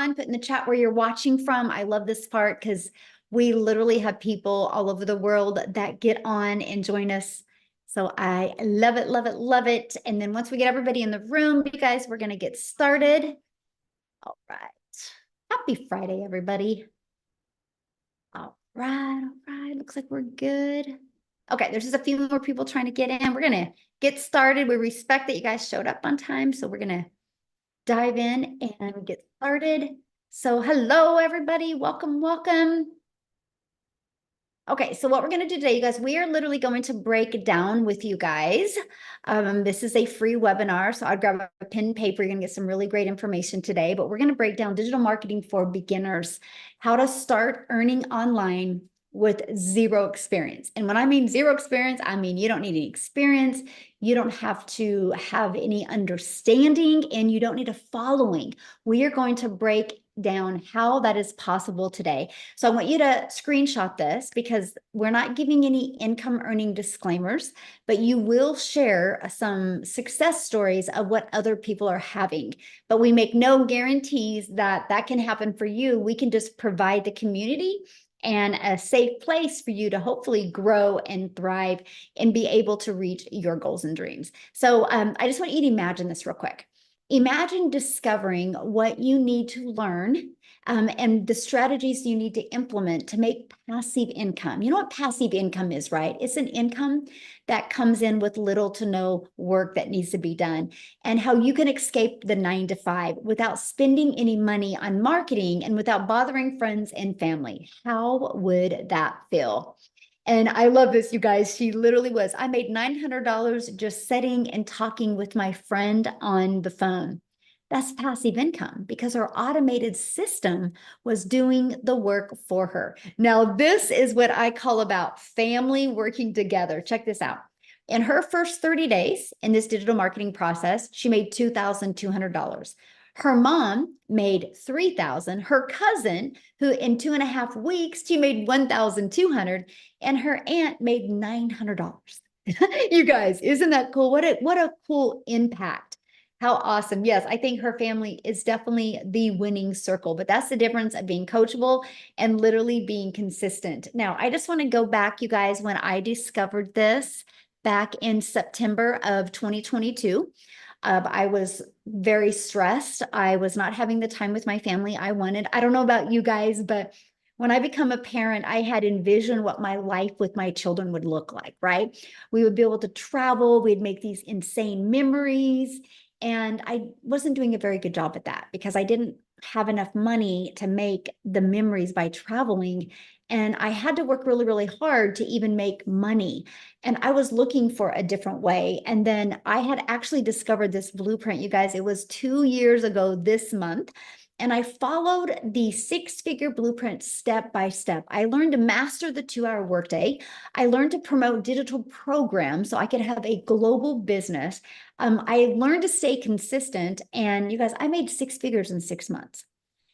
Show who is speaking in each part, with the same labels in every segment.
Speaker 1: on, put in the chat where you're watching from. I love this part because we literally have people all over the world that get on and join us. So I love it, love it, love it. And then once we get everybody in the room, you guys, we're going to get started. All right. Happy Friday, everybody. All right. All right. Looks like we're good. Okay. There's just a few more people trying to get in. We're going to get started. We respect that you guys showed up on time. So we're going to dive in and get started. So hello, everybody. Welcome, welcome. Okay, so what we're going to do today, you guys, we are literally going to break down with you guys. This is a free webinar, so I'd grab a pen and paper. You're going to get some really great information today, but we're going to break down digital marketing for beginners, how to start earning online with zero experience. And when I mean zero experience, I mean you don't need any experience, you don't have to have any understanding, and you don't need a following. We are going to break down how that is possible today. So I want you to screenshot this because we're not giving any income earning disclaimers, but you will share some success stories of what other people are having. But we make no guarantees that that can happen for you. We can just provide the community and a safe place for you to hopefully grow and thrive and be able to reach your goals and dreams. So I just want you to imagine this real quick. Imagine discovering what you need to learn and the strategies you need to implement to make passive income. You know what passive income is, right? It's an income that comes in with little to no work that needs to be done, and how you can escape the 9 to 5 without spending any money on marketing and without bothering friends and family. How would that feel? And I love this, you guys. She literally was. I made $900 just sitting and talking with my friend on the phone. That's passive income because her automated system was doing the work for her. Now, this is what I call about family working together. Check this out. In her first 30 days in this digital marketing process, she made $2,200. Her mom made $3,000. Her cousin, who in 2.5 weeks, she made $1,200, and her aunt made $900. You guys, isn't that cool? What a cool impact. How awesome. Yes, I think her family is definitely the winning circle, but that's the difference of being coachable and literally being consistent. Now, I just want to go back, you guys, when I discovered this back in September of 2022. I was very stressed. I was not having the time with my family I wanted. I don't know about you guys, but when I become a parent, I had envisioned what my life with my children would look like, right? We would be able to travel, we'd make these insane memories. And I wasn't doing a very good job at that because I didn't have enough money to make the memories by traveling. And I had to work really, really hard to even make money. And I was looking for a different way. And then I had actually discovered this blueprint, you guys. It was 2 years ago this month. And I followed the 6-figure blueprint step by step. I learned to master the 2-hour workday. I learned to promote digital programs so I could have a global business. I learned to stay consistent. And you guys, I made 6 figures in 6 months.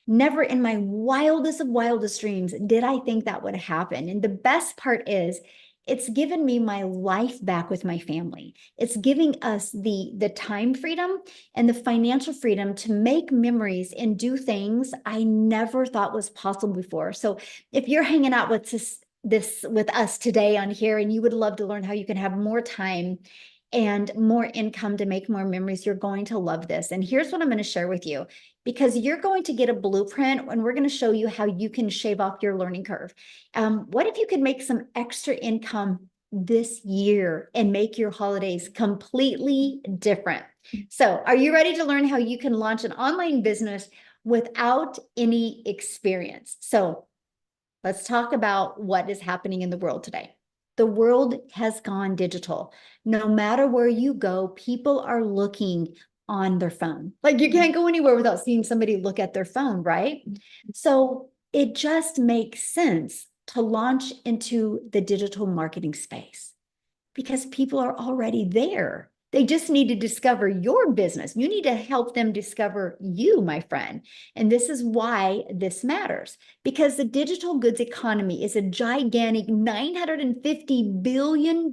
Speaker 1: Never in my wildest of wildest dreams did I think that would happen. And the best part is, it's given me my life back with my family. It's giving us the time freedom and the financial freedom to make memories and do things I never thought was possible before. So if you're hanging out with this with us today on here and you would love to learn how you can have more time and more income to make more memories, you're going to love this. And here's what I'm going to share with you, because you're going to get a blueprint and we're going to show you how you can shave off your learning curve. What if you could make some extra income this year and make your holidays completely different? So are you ready to learn how you can launch an online business without any experience? So let's talk about what is happening in the world today. The world has gone digital. No matter where you go, people are looking on their phone. Like you can't go anywhere without seeing somebody look at their phone, right? So it just makes sense to launch into the digital marketing space because people are already there. They just need to discover your business. You need to help them discover you, my friend. And this is why this matters, because the digital goods economy is a gigantic $950 billion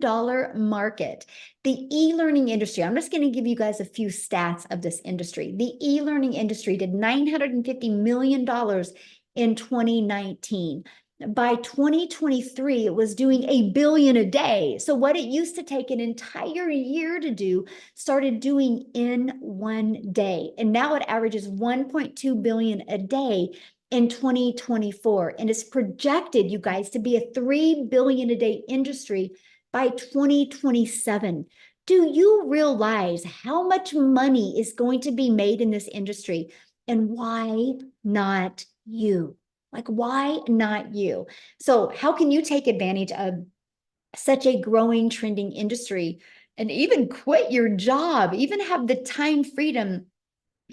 Speaker 1: market. The e-learning industry, I'm just going to give you guys a few stats of this industry. The e-learning industry did $950 million in 2019. By 2023, it was doing $1 billion a day. So what it used to take an entire year to do, started doing in one day. And now it averages 1.2 billion a day in 2024. And it's projected, you guys, to be a 3 billion a day industry by 2027. Do you realize how much money is going to be made in this industry? And why not you? Like, why not you? So how can you take advantage of such a growing, trending industry and even quit your job, even have the time freedom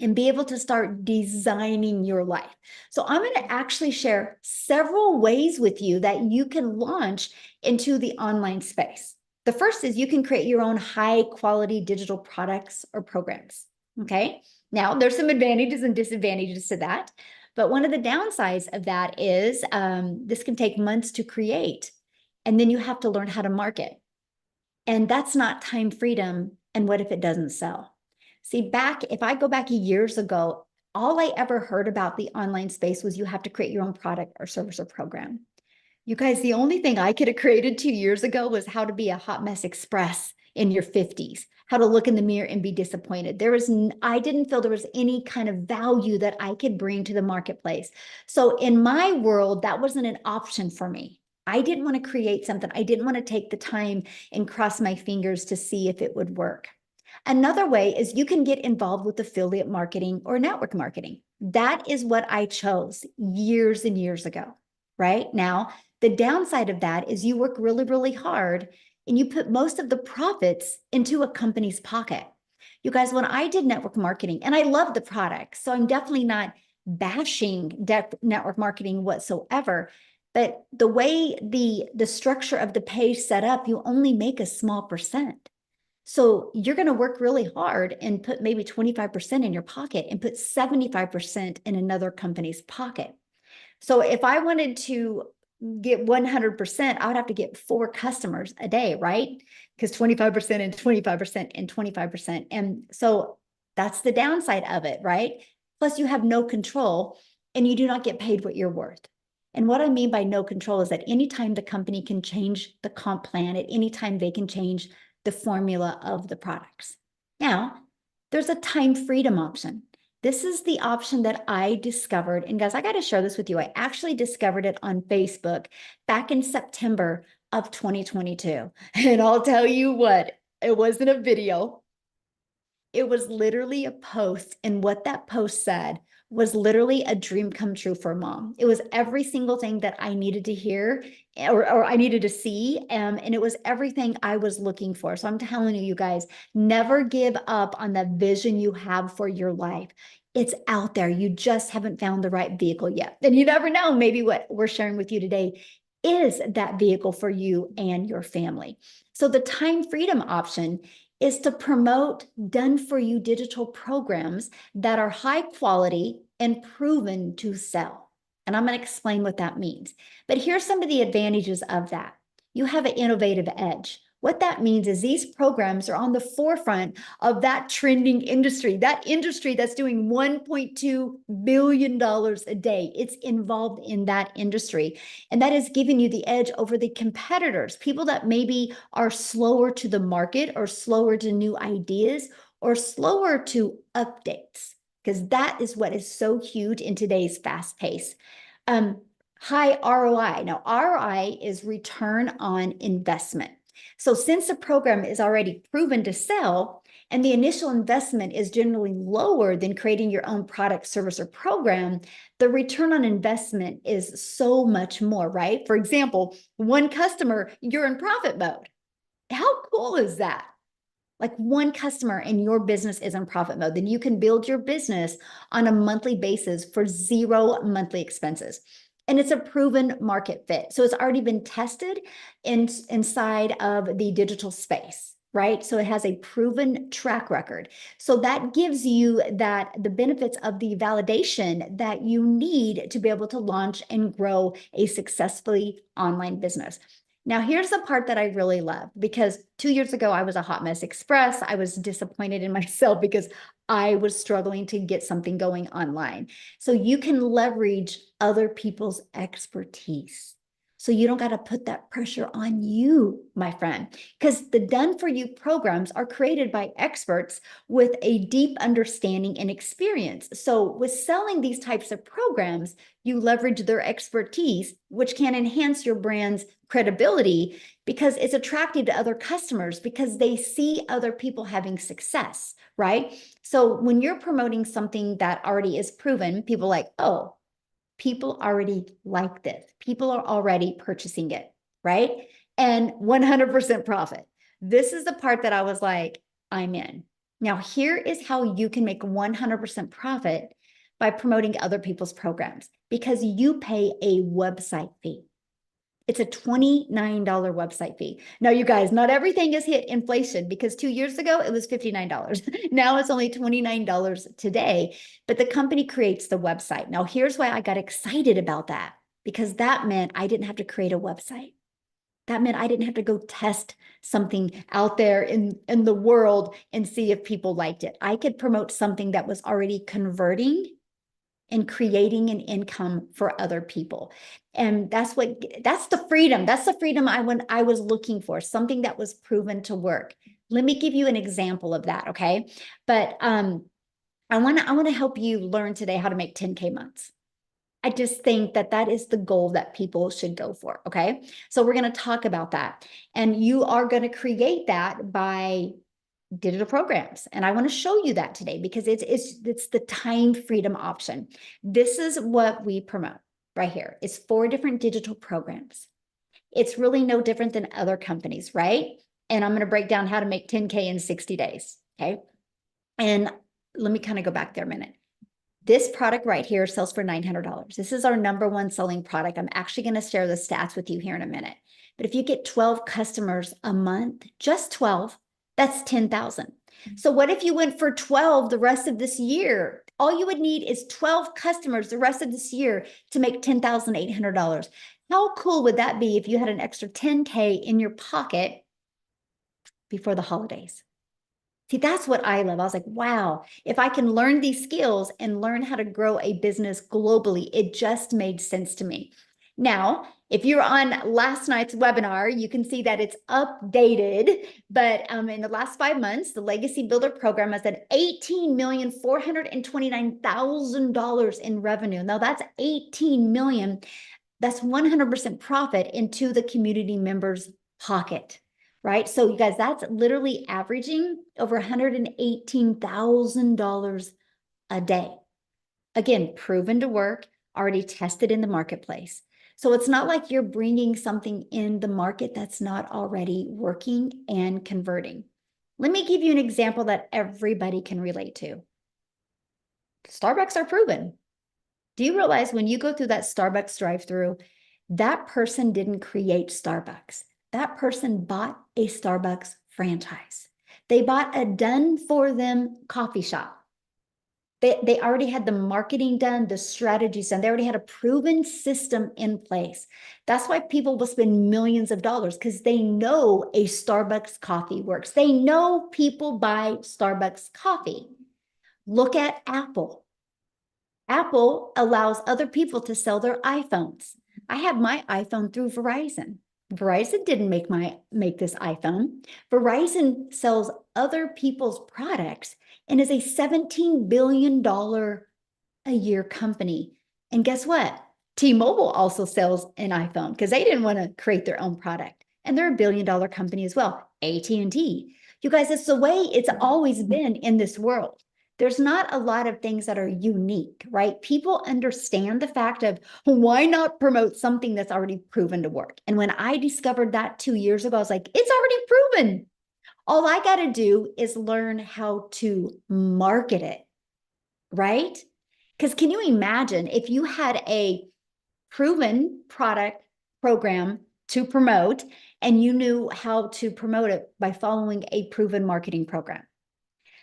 Speaker 1: and be able to start designing your life? So I'm going to actually share several ways with you that you can launch into the online space. The first is you can create your own high quality digital products or programs. Okay. Now there's some advantages and disadvantages to that. But one of the downsides of that is this can take months to create. And then you have to learn how to market. And that's not time freedom. And what if it doesn't sell? See, if I go back years ago, all I ever heard about the online space was you have to create your own product or service or program. You guys, the only thing I could have created 2 years ago was how to be a hot mess express in your 50s, how to look in the mirror and be disappointed. I didn't feel there was any kind of value that I could bring to the marketplace. So in my world, that wasn't an option for me. I didn't want to create something. I didn't want to take the time and cross my fingers to see if it would work. Another way is you can get involved with affiliate marketing or network marketing. That is what I chose years and years ago, right? Now, the downside of that is you work really, really hard and you put most of the profits into a company's pocket. You guys, when I did network marketing, and I love the product, so I'm definitely not bashing network marketing whatsoever, but the way the structure of the page set up, you only make a small percent. So you're going to work really hard and put maybe 25% in your pocket and put 75% in another company's pocket. So if I wanted to get 100%, I would have to get 4 customers a day, right? Because 25% and 25% and 25%. And so that's the downside of it, right? Plus you have no control and you do not get paid what you're worth. And what I mean by no control is that anytime the company can change the comp plan, at any time they can change the formula of the products. Now, there's a time freedom option. This is the option that I discovered. And guys, I got to share this with you. I actually discovered it on Facebook back in September of 2022. And I'll tell you what, it wasn't a video. It was literally a post. And what that post said was literally a dream come true for mom. It was every single thing that I needed to hear or I needed to see. And it was everything I was looking for. So I'm telling you, you guys, never give up on the vision you have for your life. It's out there. You just haven't found the right vehicle yet. And you never know, maybe what we're sharing with you today is that vehicle for you and your family. So the time freedom option is to promote done-for-you digital programs that are high quality and proven to sell. And I'm going to explain what that means. But here's some of the advantages of that. You have an innovative edge. What that means is these programs are on the forefront of that trending industry, that industry that's doing $1.2 billion a day. It's involved in that industry. And that is giving you the edge over the competitors, people that maybe are slower to the market or slower to new ideas or slower to updates, because that is what is so huge in today's fast pace. High ROI. Now, ROI is return on investment. So since the program is already proven to sell and the initial investment is generally lower than creating your own product, service, or program, the return on investment is so much more, right? For example, 1 customer, you're in profit mode. How cool is that? Like 1 customer and your business is in profit mode, then you can build your business on a monthly basis for 0 monthly expenses. And it's a proven market fit. So it's already been tested inside of the digital space. right? So it has a proven track record. So that gives you the benefits of the validation that you need to be able to launch and grow a successfully online business. Now, here's the part that I really love, because 2 years ago, I was a hot mess express. I was disappointed in myself because I was struggling to get something going online. So you can leverage other people's expertise. So you don't got to put that pressure on you, my friend, because the done for you programs are created by experts with a deep understanding and experience. So with selling these types of programs, you leverage their expertise, which can enhance your brand's credibility because it's attractive to other customers because they see other people having success, right? So when you're promoting something that already is proven, people are like, oh, people already like this. People are already purchasing it, right? And 100% profit. This is the part that I was like, I'm in. Now, here is how you can make 100% profit by promoting other people's programs, because you pay a website fee. It's a $29 website fee. Now, you guys, not everything has hit inflation, because 2 years ago it was $59. Now it's only $29 today, but the company creates the website. Now, here's why I got excited about that, because that meant I didn't have to create a website. That meant I didn't have to go test something out there in the world and see if people liked it. I could promote something that was already converting and creating an income for other people. And that's the freedom. That's the freedom I was looking for, something that was proven to work. Let me give you an example of that, okay? But I want to help you learn today how to make 10K months. I just think that is the goal that people should go for, okay? So we're going to talk about that. And you are going to create that by digital programs. And I want to show you that today because it's the time freedom option. This is what we promote right here. It's 4 different digital programs. It's really no different than other companies, right? And I'm going to break down how to make 10K in 60 days, okay? And let me kind of go back there a minute. This product right here sells for $900. This is our #1 selling product. I'm actually going to share the stats with you here in a minute. But if you get 12 customers a month, just 12, that's 10,000. So what if you went for 12 the rest of this year? All you would need is 12 customers the rest of this year to make $10,800. How cool would that be if you had an extra 10K in your pocket before the holidays? See, that's what I love. I was like, wow, if I can learn these skills and learn how to grow a business globally, it just made sense to me. Now, if you're on last night's webinar, you can see that it's updated. But in the last 5 months, the Legacy Builder program has had $18,429,000 in revenue. Now that's 18 million. That's 100% profit into the community members' pocket, right? So you guys, that's literally averaging over $118,000 a day. Again, proven to work, already tested in the marketplace. So it's not like you're bringing something in the market that's not already working and converting. Let me give you an example that everybody can relate to. Starbucks are proven. Do you realize when you go through that Starbucks drive-through, that person didn't create Starbucks. That person bought a Starbucks franchise. They bought a done-for-them coffee shop. They already had the marketing done, the strategies done. They already had a proven system in place. That's why people will spend millions of dollars, because they know a Starbucks coffee works. They know people buy Starbucks coffee. Look at Apple. Apple allows other people to sell their iPhones. I have my iPhone through Verizon. Verizon didn't make this iPhone. Verizon sells other people's products and is a $17 billion a year company. And guess what? T-Mobile also sells an iPhone because they didn't want to create their own product. And they're a $1 billion company as well. AT&T. You guys, it's the way it's always been in this world. There's not a lot of things that are unique, right? People understand the fact of why not promote something that's already proven to work. And when I discovered that 2 years ago, I was like, it's already proven. All I got to do is learn how to market it, right? Because can you imagine if you had a proven product program to promote and you knew how to promote it by following a proven marketing program.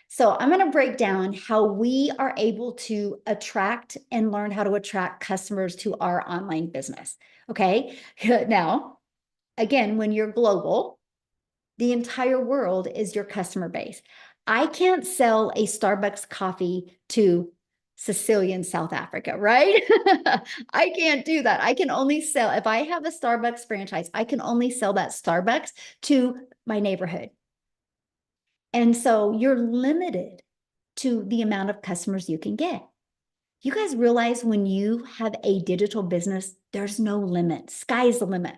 Speaker 1: So I'm going to break down how we are able to attract and learn how to attract customers to our online business. Okay. Now, again, when you're global, the entire world is your customer base. I can't sell a Starbucks coffee to Cecilia in South Africa, right? I can't do that. I can only sell, if I have a Starbucks franchise, I can only sell that Starbucks to my neighborhood. And so you're limited to the amount of customers you can get. You guys realize when you have a digital business, there's no limit. Sky's the limit.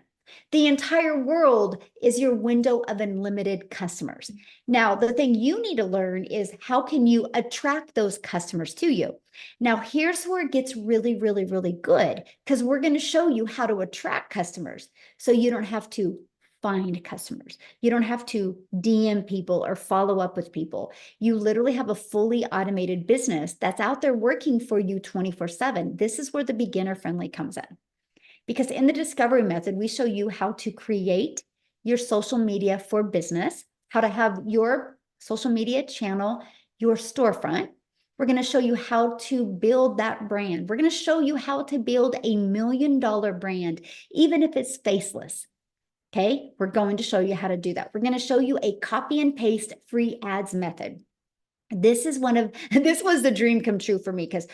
Speaker 1: The entire world is your window of unlimited customers. Now, the thing you need to learn is how can you attract those customers to you? Now, here's where it gets really, really, really good, because we're going to show you how to attract customers so you don't have to find customers. You don't have to DM people or follow up with people. You literally have a fully automated business that's out there working for you 24/7. This is where the beginner friendly comes in. Because in the discovery method, we show you how to create your social media for business, how to have your social media channel, your storefront. We're going to show you how to build that brand. We're going to show you how to build $1 million brand, even if it's faceless. Okay, we're going to show you how to do that. We're going to show you a copy and paste free ads method. This is this was the dream come true for me, because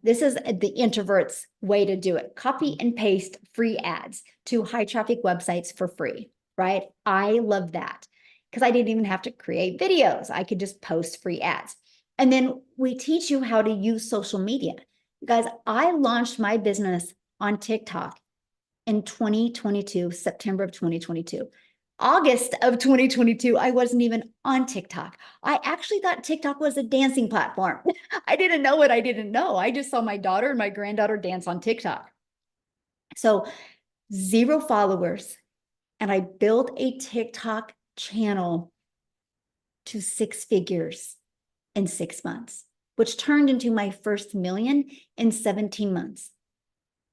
Speaker 1: this is the introvert's way to do it. Copy and paste free ads to high traffic websites for free, right? I love that because I didn't even have to create videos. I could just post free ads. And then we teach you how to use social media. Guys, I launched my business on TikTok in 2022, September of 2022. August of 2022, I wasn't even on TikTok. I actually thought TikTok was a dancing platform. I didn't know what I didn't know. I just saw my daughter and my granddaughter dance on TikTok. So 0 followers. And I built a TikTok channel to 6 figures in 6 months, which turned into my first million in 17 months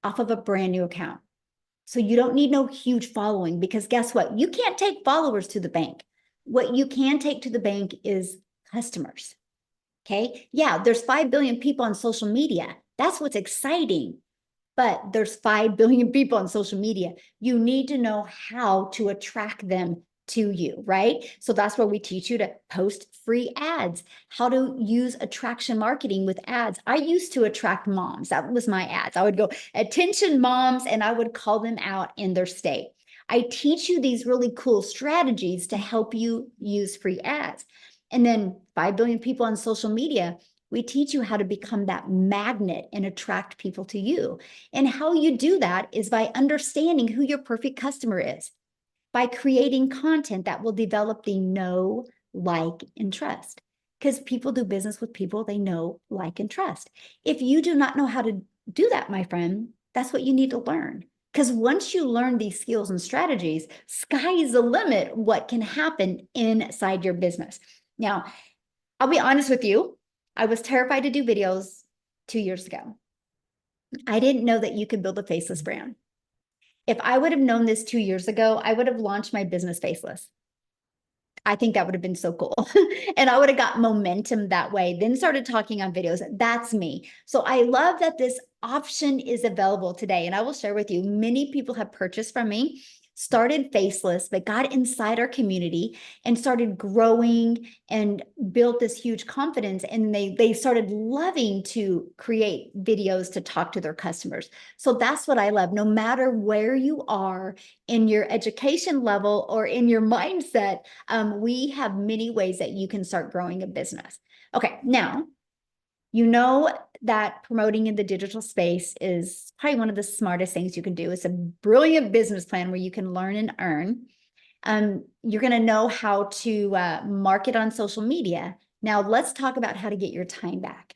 Speaker 1: off of a brand new account. So you don't need no huge following, because guess what? You can't take followers to the bank. What you can take to the bank is customers. Okay. Yeah, there's 5 billion people on social media. That's what's exciting. But there's 5 billion people on social media. You need to know how to attract them to you, right? So that's where we teach you to post free ads, how to use attraction marketing with ads. I used to attract moms. That was my ads. I would go, attention moms, and I would call them out in their state. I teach you these really cool strategies to help you use free ads. And then 5 billion people on social media, we teach you how to become that magnet and attract people to you. And how you do that is by understanding who your perfect customer is, by creating content that will develop the know, like, and trust. Because people do business with people they know, like, and trust. If you do not know how to do that, my friend, that's what you need to learn. Because once you learn these skills and strategies, sky is the limit what can happen inside your business. Now, I'll be honest with you. I was terrified to do videos 2 years ago. I didn't know that you could build a faceless brand. If I would have known this 2 years ago, I would have launched my business faceless. I think that would have been so cool. And I would have got momentum that way, then started talking on videos. That's me. So I love that this option is available today. And I will share with you, many people have purchased from me, started faceless, but got inside our community and started growing and built this huge confidence. And they started loving to create videos to talk to their customers. So that's what I love. No matter where you are in your education level or in your mindset, we have many ways that you can start growing a business. Okay, now, you know that promoting in the digital space is probably one of the smartest things you can do. It's a brilliant business plan where you can learn and earn. You're going to know how to market on social media. Now, let's talk about how to get your time back.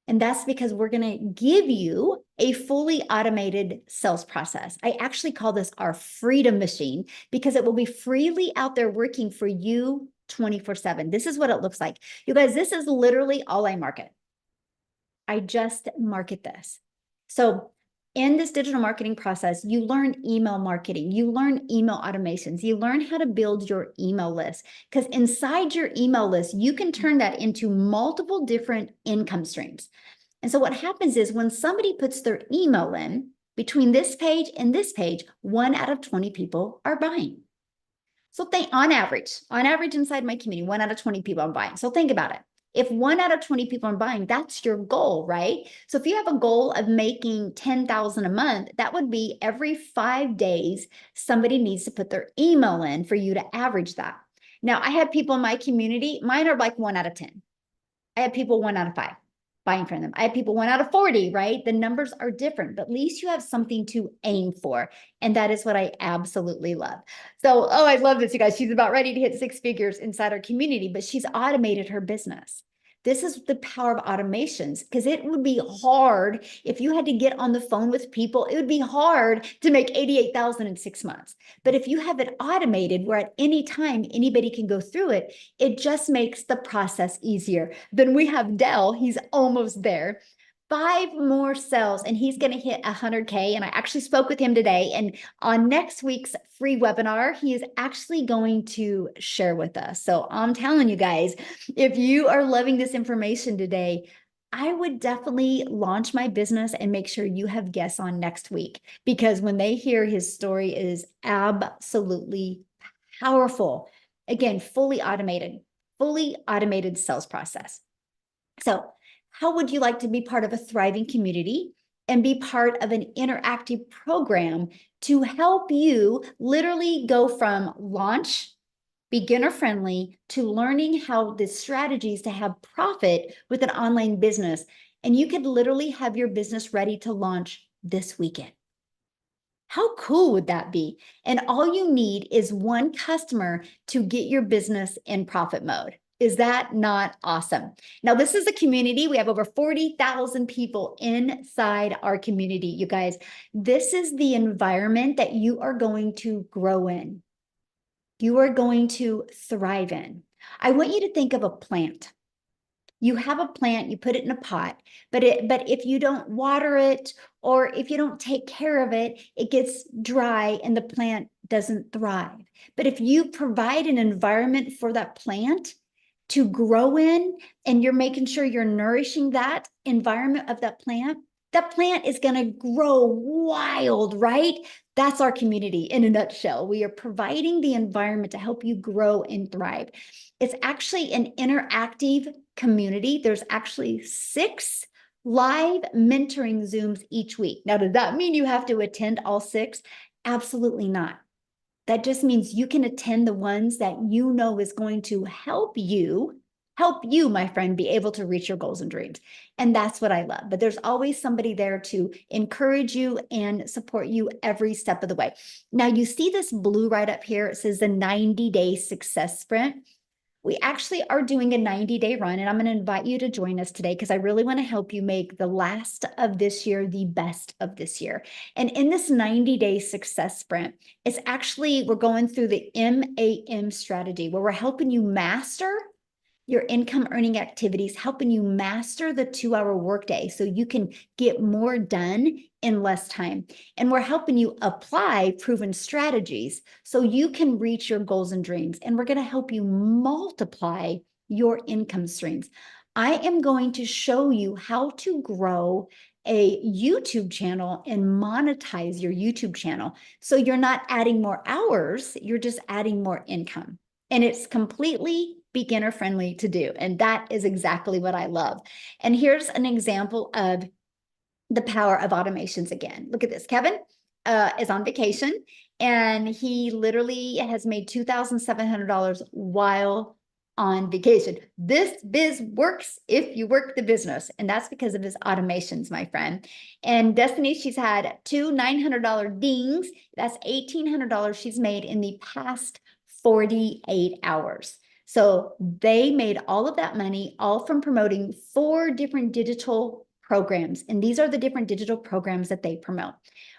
Speaker 1: And that's because we're going to give you a fully automated sales process. I actually call this our freedom machine because it will be freely out there working for you 24/7. This is what it looks like. You guys, this is literally all I market. I just market this. So in this digital marketing process, you learn email marketing, you learn email automations, you learn how to build your email list. Because inside your email list, you can turn that into multiple different income streams. And so what happens is when somebody puts their email in between this page and this page, 1 out of 20 people are buying. So think on average inside my community, 1 out of 20 people are buying. So think about it. If 1 out of 20 people are buying, that's your goal, right? So if you have a goal of making 10,000 a month, that would be every 5 days, somebody needs to put their email in for you to average that. Now, I have people in my community, mine are like 1 out of 10. I have people 1 out of 5 buying from them. I have people 1 out of 40, right? The numbers are different, but at least you have something to aim for. And that is what I absolutely love. So, oh, I love this, you guys. She's about ready to hit 6 figures inside our community, but she's automated her business. This is the power of automations, because it would be hard if you had to get on the phone with people. It would be hard to make 88,000 in 6 months. But if you have it automated where at any time anybody can go through it, it just makes the process easier. Then we have Dell, he's almost there. 5 more sales and he's going to hit 100K. And I actually spoke with him today. And on next week's free webinar, he is actually going to share with us. So I'm telling you guys, if you are loving this information today, I would definitely launch my business and make sure you have guests on next week, because when they hear his story, it is absolutely powerful. Again, fully automated sales process. So how would you like to be part of a thriving community and be part of an interactive program to help you literally go from launch, beginner friendly, to learning how the strategies to have profit with an online business? And you could literally have your business ready to launch this weekend. How cool would that be? And all you need is 1 customer to get your business in profit mode. Is that not awesome? Now, this is a community. We have over 40,000 people inside our community, you guys. This is the environment that you are going to grow in. You are going to thrive in. I want you to think of a plant. You have a plant, you put it in a pot, but if you don't water it, or if you don't take care of it, it gets dry and the plant doesn't thrive. But if you provide an environment for that plant to grow in, and you're making sure you're nourishing that environment of that plant is going to grow wild, right? That's our community in a nutshell. We are providing the environment to help you grow and thrive. It's actually an interactive community. There's actually 6 live mentoring Zooms each week. Now, does that mean you have to attend all 6? Absolutely not. That just means you can attend the ones that you know is going to help you, my friend, be able to reach your goals and dreams. And that's what I love. But there's always somebody there to encourage you and support you every step of the way. Now, you see this blue right up here. It says the 90-day success sprint. We actually are doing a 90-day run, and I'm going to invite you to join us today, because I really want to help you make the last of this year the best of this year. And in this 90-day success sprint, it's actually, we're going through the MAM strategy, where we're helping you master your income earning activities, helping you master the 2-hour workday so you can get more done in less time. And we're helping you apply proven strategies so you can reach your goals and dreams. And we're going to help you multiply your income streams. I am going to show you how to grow a YouTube channel and monetize your YouTube channel. So you're not adding more hours, you're just adding more income. And it's completely beginner friendly to do. And that is exactly what I love. And here's an example of the power of automations again. Look at this. Kevin is on vacation, and he literally has made $2,700 while on vacation. This biz works if you work the business. And that's because of his automations, my friend. And Destiny, she's had 2 $900 dings. That's $1,800 she's made in the past 48 hours. So they made all of that money, all from promoting 4 different digital programs. And these are the different digital programs that they promote.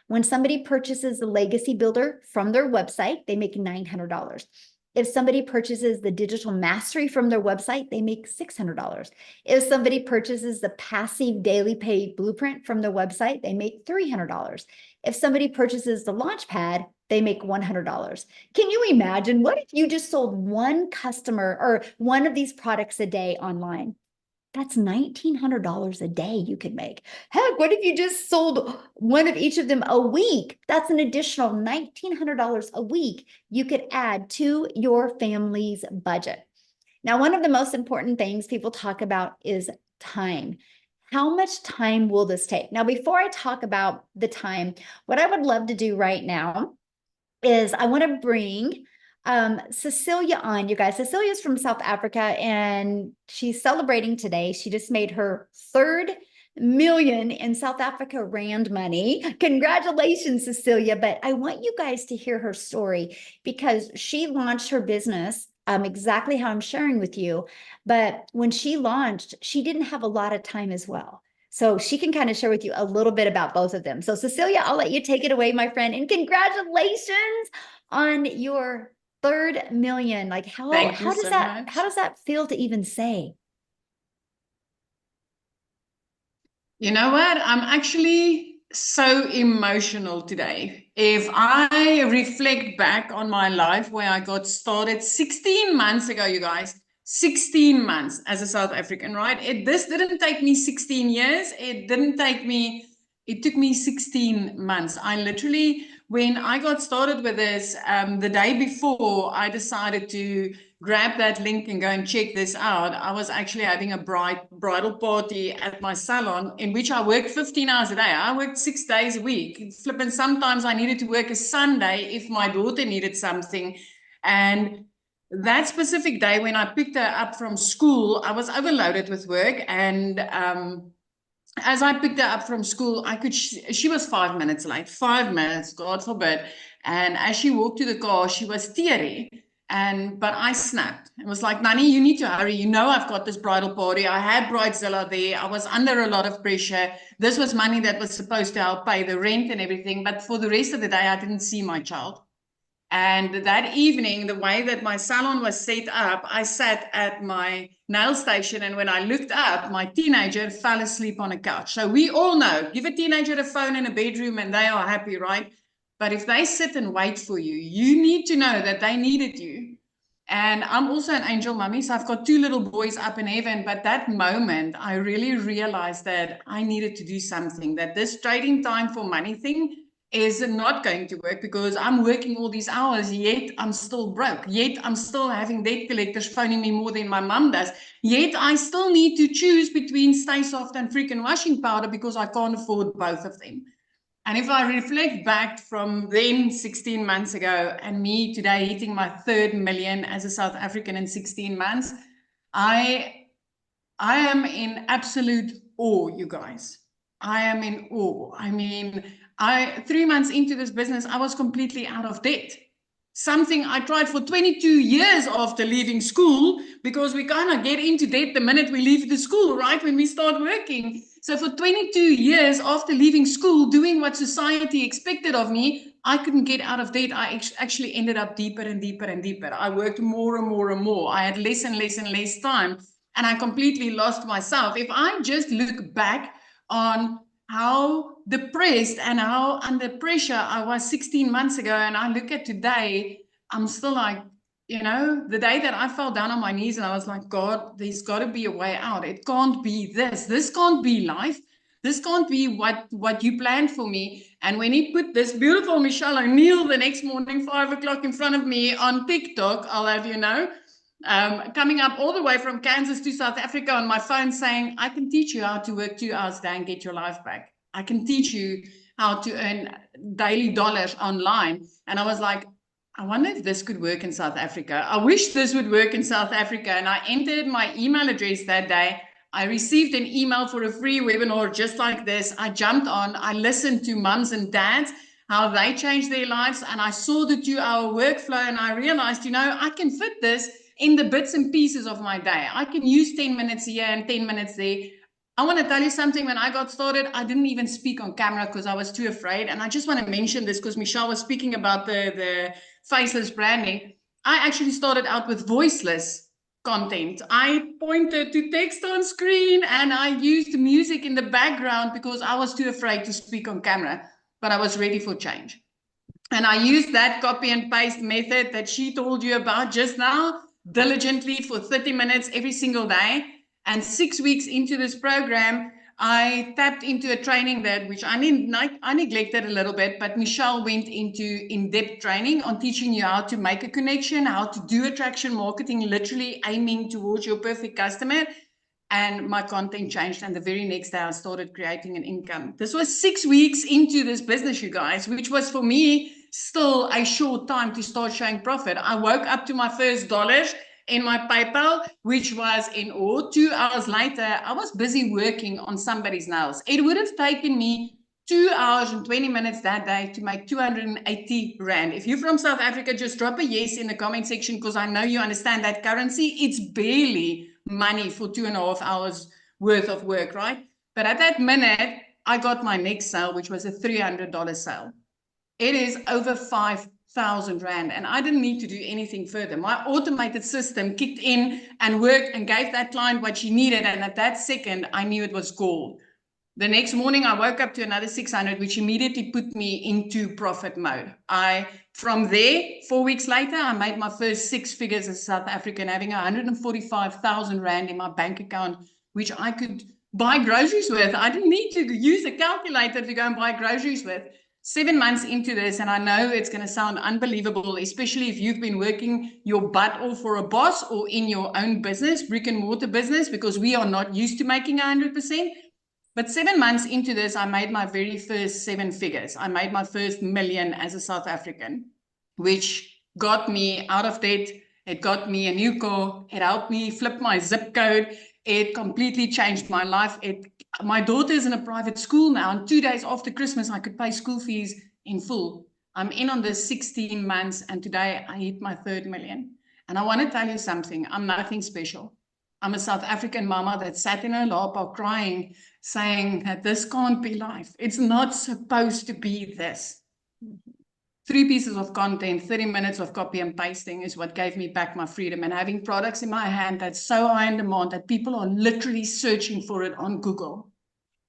Speaker 1: When somebody purchases the Legacy Builder from their website, they make $900. If somebody purchases the digital mastery from their website, they make $600. If somebody purchases the passive daily pay blueprint from their website, they make $300. If somebody purchases the Launchpad, they make $100. Can you imagine what if you just sold one customer or one of these products a day online? That's $1,900 a day you could make. Heck, what if you just sold one of each of them a week? That's an additional $1,900 a week you could add to your family's budget. Now, one of the most important things people talk about is time. How much time will this take? Now, before I talk about the time, what I would love to do right now is I want to bring Cecilia on, you guys. Cecilia is from South Africa and she's celebrating today. She just made her 3rd million in South Africa Rand money. Congratulations, Cecilia. But I want you guys to hear her story because she launched her business exactly how I'm sharing with you. But when she launched, she didn't have a lot of time as well. So she can kind of share with you a little bit about both of them. So Cecilia, I'll let you take it away, my friend. And congratulations on your 3rd million. Like how does that feel to even say?
Speaker 2: You know what? I'm actually so emotional today. If I reflect back on my life where I got started 16 months ago, you guys, 16 months as a South African, right? This didn't take me 16 years. It took me 16 months. I literally, when I got started with this, the day before I decided to grab that link and go and check this out, I was actually having a bridal party at my salon in which I worked 15 hours a day. I worked 6 days a week. Flipping, sometimes I needed to work a Sunday if my daughter needed something. And that specific day when I picked her up from school, I was overloaded with work. And as I picked her up from school, she was 5 minutes late, 5 minutes, God forbid. And as she walked to the car, she was teary. But I snapped. It was like, Nani, you need to hurry. You know, I've got this bridal party. I had Bridezilla there. I was under a lot of pressure. This was money that was supposed to help pay the rent and everything. But for the rest of the day, I didn't see my child. And that evening, the way that my salon was set up, I sat at my nail station. And when I looked up, my teenager fell asleep on a couch. So we all know, give a teenager a phone in a bedroom and they are happy, right? But if they sit and wait for you, you need to know that they needed you. And I'm also an angel mummy, so I've got 2 little boys up in heaven. But that moment, I really realized that I needed to do something, that this trading time for money thing is not going to work because I'm working all these hours, yet I'm still broke. Yet I'm still having debt collectors phoning me more than my mum does. Yet I still need to choose between Stay Soft and freaking washing powder because I can't afford both of them. And if I reflect back from then 16 months ago and me today hitting my 3rd million as a South African in 16 months, I am in absolute awe, you guys. I am in awe. I mean, 3 months into this business, I was completely out of debt. Something I tried for 22 years after leaving school, because we kind of get into debt the minute we leave the school, right? When we start working. So for 22 years after leaving school, doing what society expected of me, I couldn't get out of debt. I actually ended up deeper and deeper and deeper. I worked more and more and more. I had less and less and less time. And I completely lost myself. If I just look back on how depressed and how under pressure I was 16 months ago, and I look at today, I'm still like, you know, the day that I fell down on my knees and I was like, God, there's got to be a way out. It can't be this. This can't be life. This can't be what you planned for me. And when he put this beautiful Michelle O'Neill the next morning, 5 o'clock in front of me on TikTok, I'll have you know, coming up all the way from Kansas to South Africa on my phone saying, I can teach you how to work 2 hours a day and get your life back. I can teach you how to earn daily dollars online. And I was like, I wonder if this could work in South Africa. I wish this would work in South Africa. And I entered my email address that day. I received an email for a free webinar just like this. I jumped on, I listened to mums and dads, how they changed their lives. And I saw the 2-hour workflow and I realized, you know, I can fit this in the bits and pieces of my day. I can use 10 minutes here and 10 minutes there. I want to tell you something. When I got started, I didn't even speak on camera because I was too afraid. And I just want to mention this because Michelle was speaking about the faceless branding. I actually started out with voiceless content. I pointed to text on screen and I used music in the background because I was too afraid to speak on camera, but I was ready for change. And I used that copy and paste method that she told you about just now diligently for 30 minutes every single day. And 6 weeks into this program, I tapped into a training that which I neglected a little bit, but Michelle went into in-depth training on teaching you how to make a connection, how to do attraction marketing, literally aiming towards your perfect customer. And my content changed. And the very next day, I started creating an income. This was 6 weeks into this business, you guys, which was for me still a short time to start showing profit. I woke up to my first dollars in my PayPal, which was in awe. 2 hours later, I was busy working on somebody's nails. It would have taken me 2 hours and 20 minutes that day to make 280 Rand. If you're from South Africa, just drop a yes in the comment section because I know you understand that currency. It's barely money for 2.5 hours worth of work, right? But at that minute, I got my next sale, which was a $300 sale. It is over 5,000 Rand, and I didn't need to do anything further. My automated system kicked in and worked and gave that client what she needed, and at that second, I knew it was gold. The next morning, I woke up to another 600, which immediately put me into profit mode. From there, 4 weeks later, I made my first 6 figures as a South African, having 145,000 Rand in my bank account, which I could buy groceries with. I didn't need to use a calculator to go and buy groceries with. 7 months into this, and I know it's going to sound unbelievable, especially if you've been working your butt off for a boss or in your own business, brick and mortar business, because we are not used to making 100%. But 7 months into this, I made my very first 7 figures. I made my first million as a South African, which got me out of debt. It got me a new car. It helped me flip my zip code. It completely changed my life. My daughter's in a private school now, and 2 days after Christmas, I could pay school fees in full. I'm in on this 16 months, and today I hit my 3rd million. And I want to tell you something. I'm nothing special. I'm a South African mama that sat in her lap crying, saying that this can't be life. It's not supposed to be this. 3 pieces of content, 30 minutes of copy and pasting is what gave me back my freedom, and having products in my hand that's so high in demand that people are literally searching for it on Google.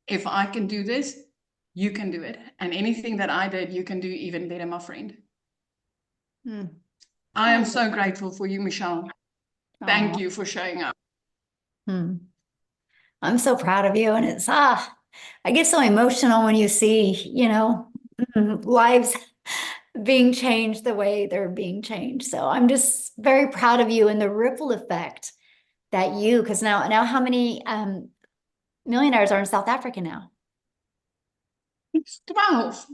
Speaker 2: If I can do this, you can do it. And anything that I did, you can do even better, my friend. I am so grateful for you, Michelle. Thank you for showing up.
Speaker 1: I'm so proud of you. And it's, I get so emotional when you see, lives being changed the way they're being changed. So I'm just very proud of you and the ripple effect that because now how many millionaires are in South Africa now?
Speaker 2: It's 12.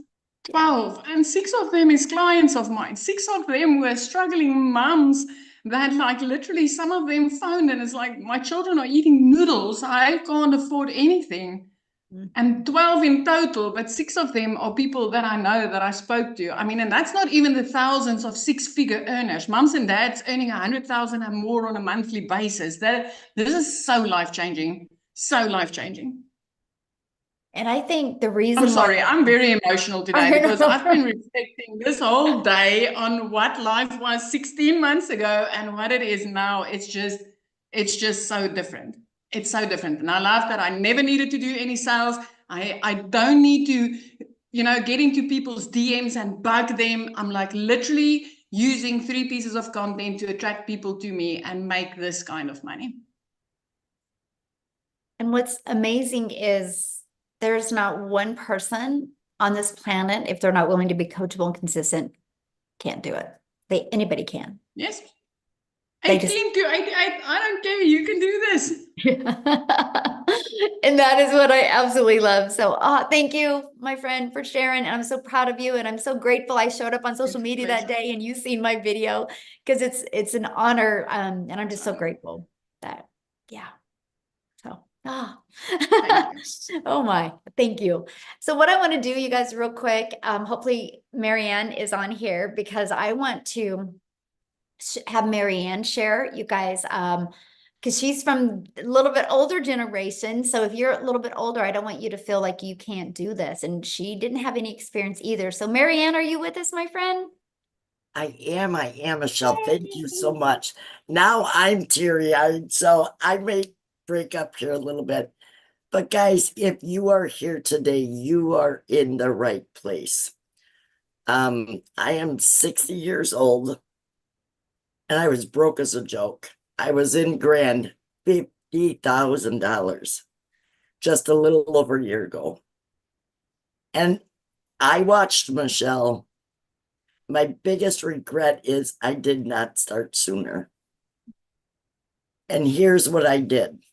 Speaker 2: And 6 of them is clients of mine. 6 of them were struggling moms that literally some of them phoned and it's like, my children are eating noodles. I can't afford anything. And 12 in total, but 6 of them are people that I know, that I spoke to. I mean, and that's not even the thousands of 6-figure earners. Moms and dads earning 100,000 and more on a monthly basis. This is so life-changing. So life-changing.
Speaker 1: And I think the reason
Speaker 2: I'm sorry, I'm very emotional today because I've been reflecting this whole day on what life was 16 months ago and what it is now. It's just so different. It's so different. And I love that I never needed to do any sales. I don't need to, get into people's DMs and bug them. I'm literally using 3 pieces of content to attract people to me and make this kind of money.
Speaker 1: And what's amazing is there's not one person on this planet, if they're not willing to be coachable and consistent, can't do it. Anybody can.
Speaker 2: Yes. 18 to 88, I don't care. You can do this.
Speaker 1: And that is what I absolutely love. So thank you, my friend, for sharing. And I'm so proud of you. And I'm so grateful I showed up on social media that day and you seen my video because it's an honor. And I'm just so grateful that, yeah. So, oh my, thank you. So what I want to do, you guys, real quick, hopefully Maryanne is on here because I want to have Maryanne share, you guys, because she's from a little bit older generation. So if you're a little bit older, I don't want you to feel like you can't do this. And she didn't have any experience either. So Maryanne, are you with us, my friend?
Speaker 3: I am, Michelle. Thank you so much. Now I'm teary-eyed, so I may break up here a little bit. But guys, if you are here today, you are in the right place. I am 60 years old and I was broke as a joke. I was in grand $50,000 just a little over a year ago. And I watched Michelle. My biggest regret is I did not start sooner. And here's what I did.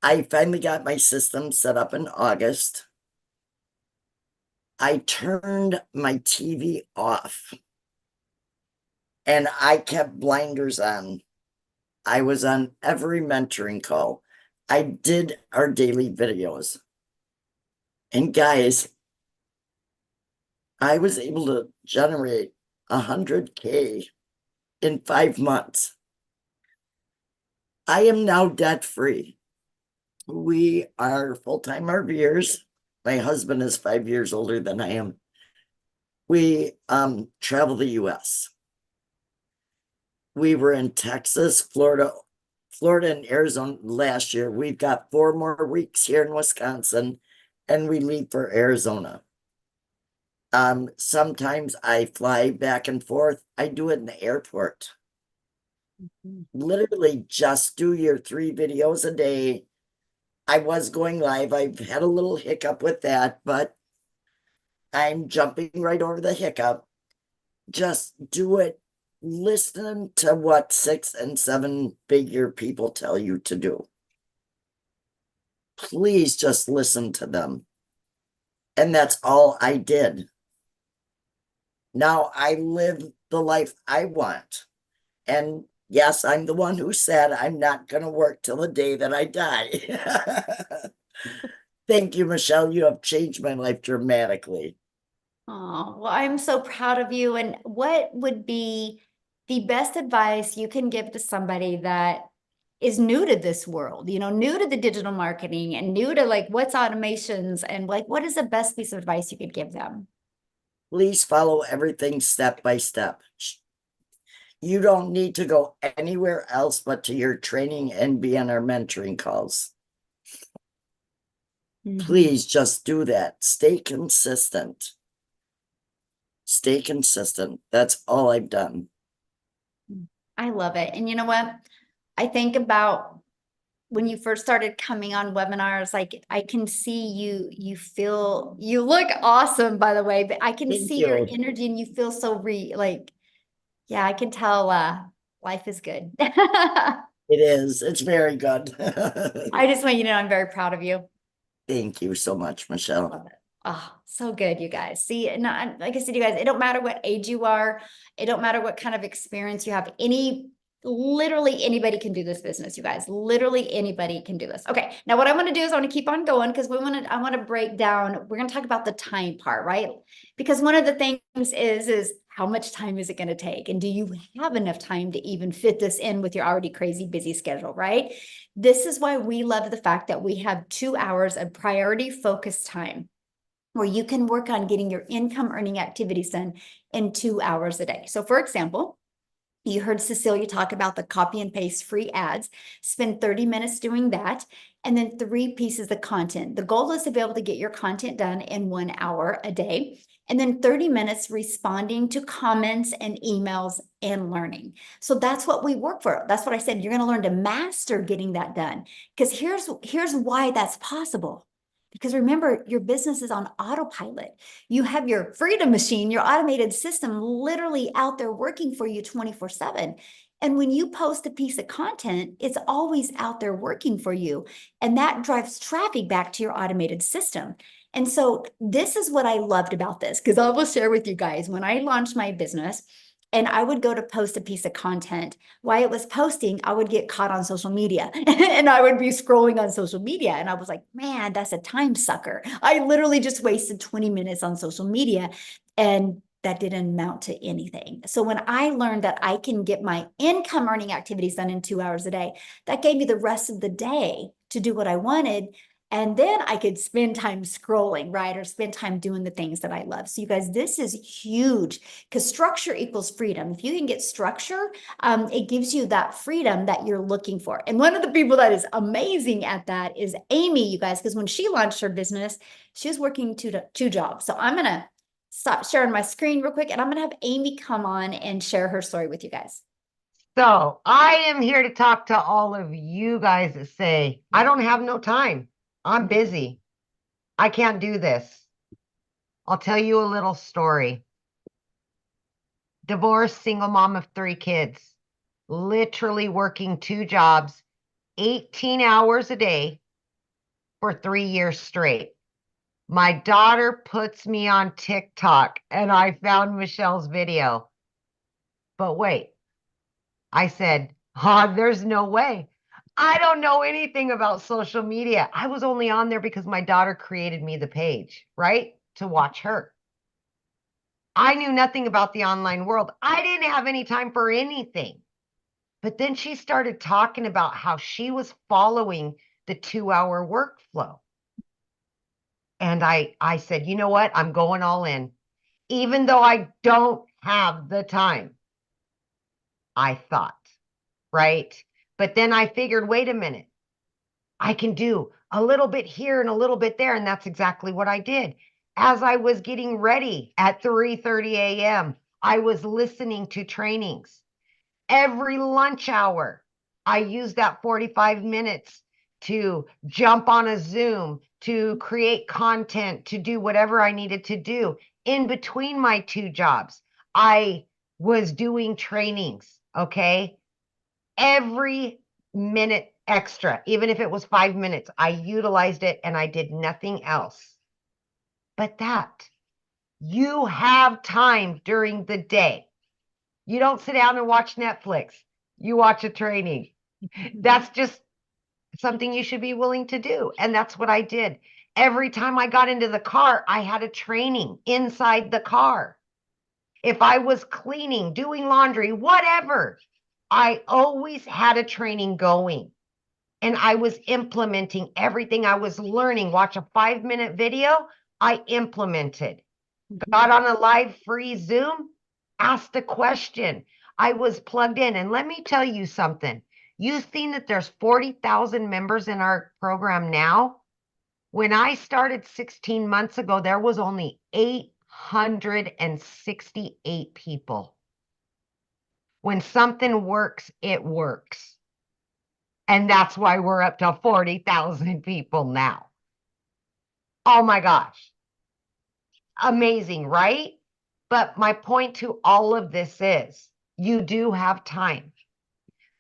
Speaker 3: I finally got my system set up in August. I turned my TV off and I kept blinders on. I was on every mentoring call. I did our daily videos. And guys, I was able to generate 100K in 5 months. I am now debt free. We are full-time RVers. My husband is 5 years older than I am. We travel the US. We were in Texas, Florida, and Arizona last year. We've got 4 more weeks here in Wisconsin, and we leave for Arizona. Sometimes I fly back and forth. I do it in the airport. Literally just do your 3 videos a day. I was going live. I've had a little hiccup with that, but I'm jumping right over the hiccup. Just do it. Listen to what 6 and 7 figure people tell you to do. Please just listen to them. And that's all I did. Now I live the life I want. And yes, I'm the one who said I'm not going to work till the day that I die. Thank you, Michelle. You have changed my life dramatically.
Speaker 1: Oh, well, I'm so proud of you. And what would be the best advice you can give to somebody that is new to this world, new to the digital marketing and new to like what's automations and like what is the best piece of advice you could give them?
Speaker 3: Please follow everything step by step. You don't need to go anywhere else but to your training and be on our mentoring calls. Please just do that. Stay consistent. Stay consistent. That's all I've done.
Speaker 1: I love it. And you know what? I think about when you first started coming on webinars, like I can see you look awesome, by the way, but I can
Speaker 3: Thank
Speaker 1: see your
Speaker 3: you.
Speaker 1: energy and you feel so yeah, I can tell life is good.
Speaker 3: It is. It's very good.
Speaker 1: I just want you to know I'm very proud of you.
Speaker 3: Thank you so much, Michelle.
Speaker 1: Love it. Oh, so good, you guys. See, and like I said, you guys, it don't matter what age you are. It don't matter what kind of experience you have. Literally anybody can do this business, you guys. Literally anybody can do this. Okay. Now what I want to do is I want to keep on going because I want to break down, we're going to talk about the time part, right? Because one of the things is how much time is it going to take? And do you have enough time to even fit this in with your already crazy busy schedule, right? This is why we love the fact that we have 2 hours of priority focus time where you can work on getting your income earning activities done in 2 hours a day. So for example, you heard Cecilia talk about the copy and paste free ads. Spend 30 minutes doing that. And then 3 pieces of content. The goal is to be able to get your content done in 1 hour a day. And then 30 minutes responding to comments and emails and learning. So that's what we work for. That's what I said. You're going to learn to master getting that done. Because here's why that's possible. Because remember, your business is on autopilot. You have your freedom machine, your automated system literally out there working for you 24/7. And when you post a piece of content, it's always out there working for you. And that drives traffic back to your automated system. And so this is what I loved about this, because I will share with you guys when I launched my business and I would go to post a piece of content. While it was posting, I would get caught on social media and I would be scrolling on social media. And I was like, man, that's a time sucker. I literally just wasted 20 minutes on social media and that didn't amount to anything. So when I learned that I can get my income earning activities done in 2 hours a day, that gave me the rest of the day to do what I wanted. And then I could spend time scrolling, right? Or spend time doing the things that I love. So you guys, this is huge because structure equals freedom. If you can get structure, it gives you that freedom that you're looking for. And one of the people that is amazing at that is Amy, you guys, because when she launched her business, she was working two jobs. So I'm going to stop sharing my screen real quick and I'm going to have Amy come on and share her story with you guys.
Speaker 4: So I am here to talk to all of you guys that say, I don't have no time. I'm busy. I can't do this. I'll tell you a little story. Divorced, single mom of 3 kids, literally working 2 jobs, 18 hours a day for 3 years straight. My daughter puts me on TikTok and I found Michelle's video. But wait, I said, there's no way. I don't know anything about social media. I was only on there because my daughter created me the page, right? To watch her. I knew nothing about the online world. I didn't have any time for anything. But then she started talking about how she was following the 2-hour workflow. And I said, you know what? I'm going all in. Even though I don't have the time, I thought, right? But then I figured, wait a minute, I can do a little bit here and a little bit there. And that's exactly what I did. As I was getting ready at 3:30 a.m., I was listening to trainings. Every lunch hour, I used that 45 minutes to jump on a Zoom, to create content, to do whatever I needed to do. In between my 2 jobs, I was doing trainings, okay? Every minute extra, even if it was 5 minutes, I utilized it and I did nothing else. But you have time during the day. You don't sit down and watch Netflix. You watch a training. That's just something you should be willing to do. And that's what I did. Every time I got into the car, I had a training inside the car. If I was cleaning, doing laundry, whatever, I always had a training going. And I was implementing everything I was learning. Watch a 5-minute video, I implemented. Got on a live free Zoom, asked a question. I was plugged in. And let me tell you something. You've seen that there's 40,000 members in our program now. When I started 16 months ago, there was only 868 people. When something works, it works. And that's why we're up to 40,000 people now. Oh my gosh. Amazing, right? But my point to all of this is you do have time.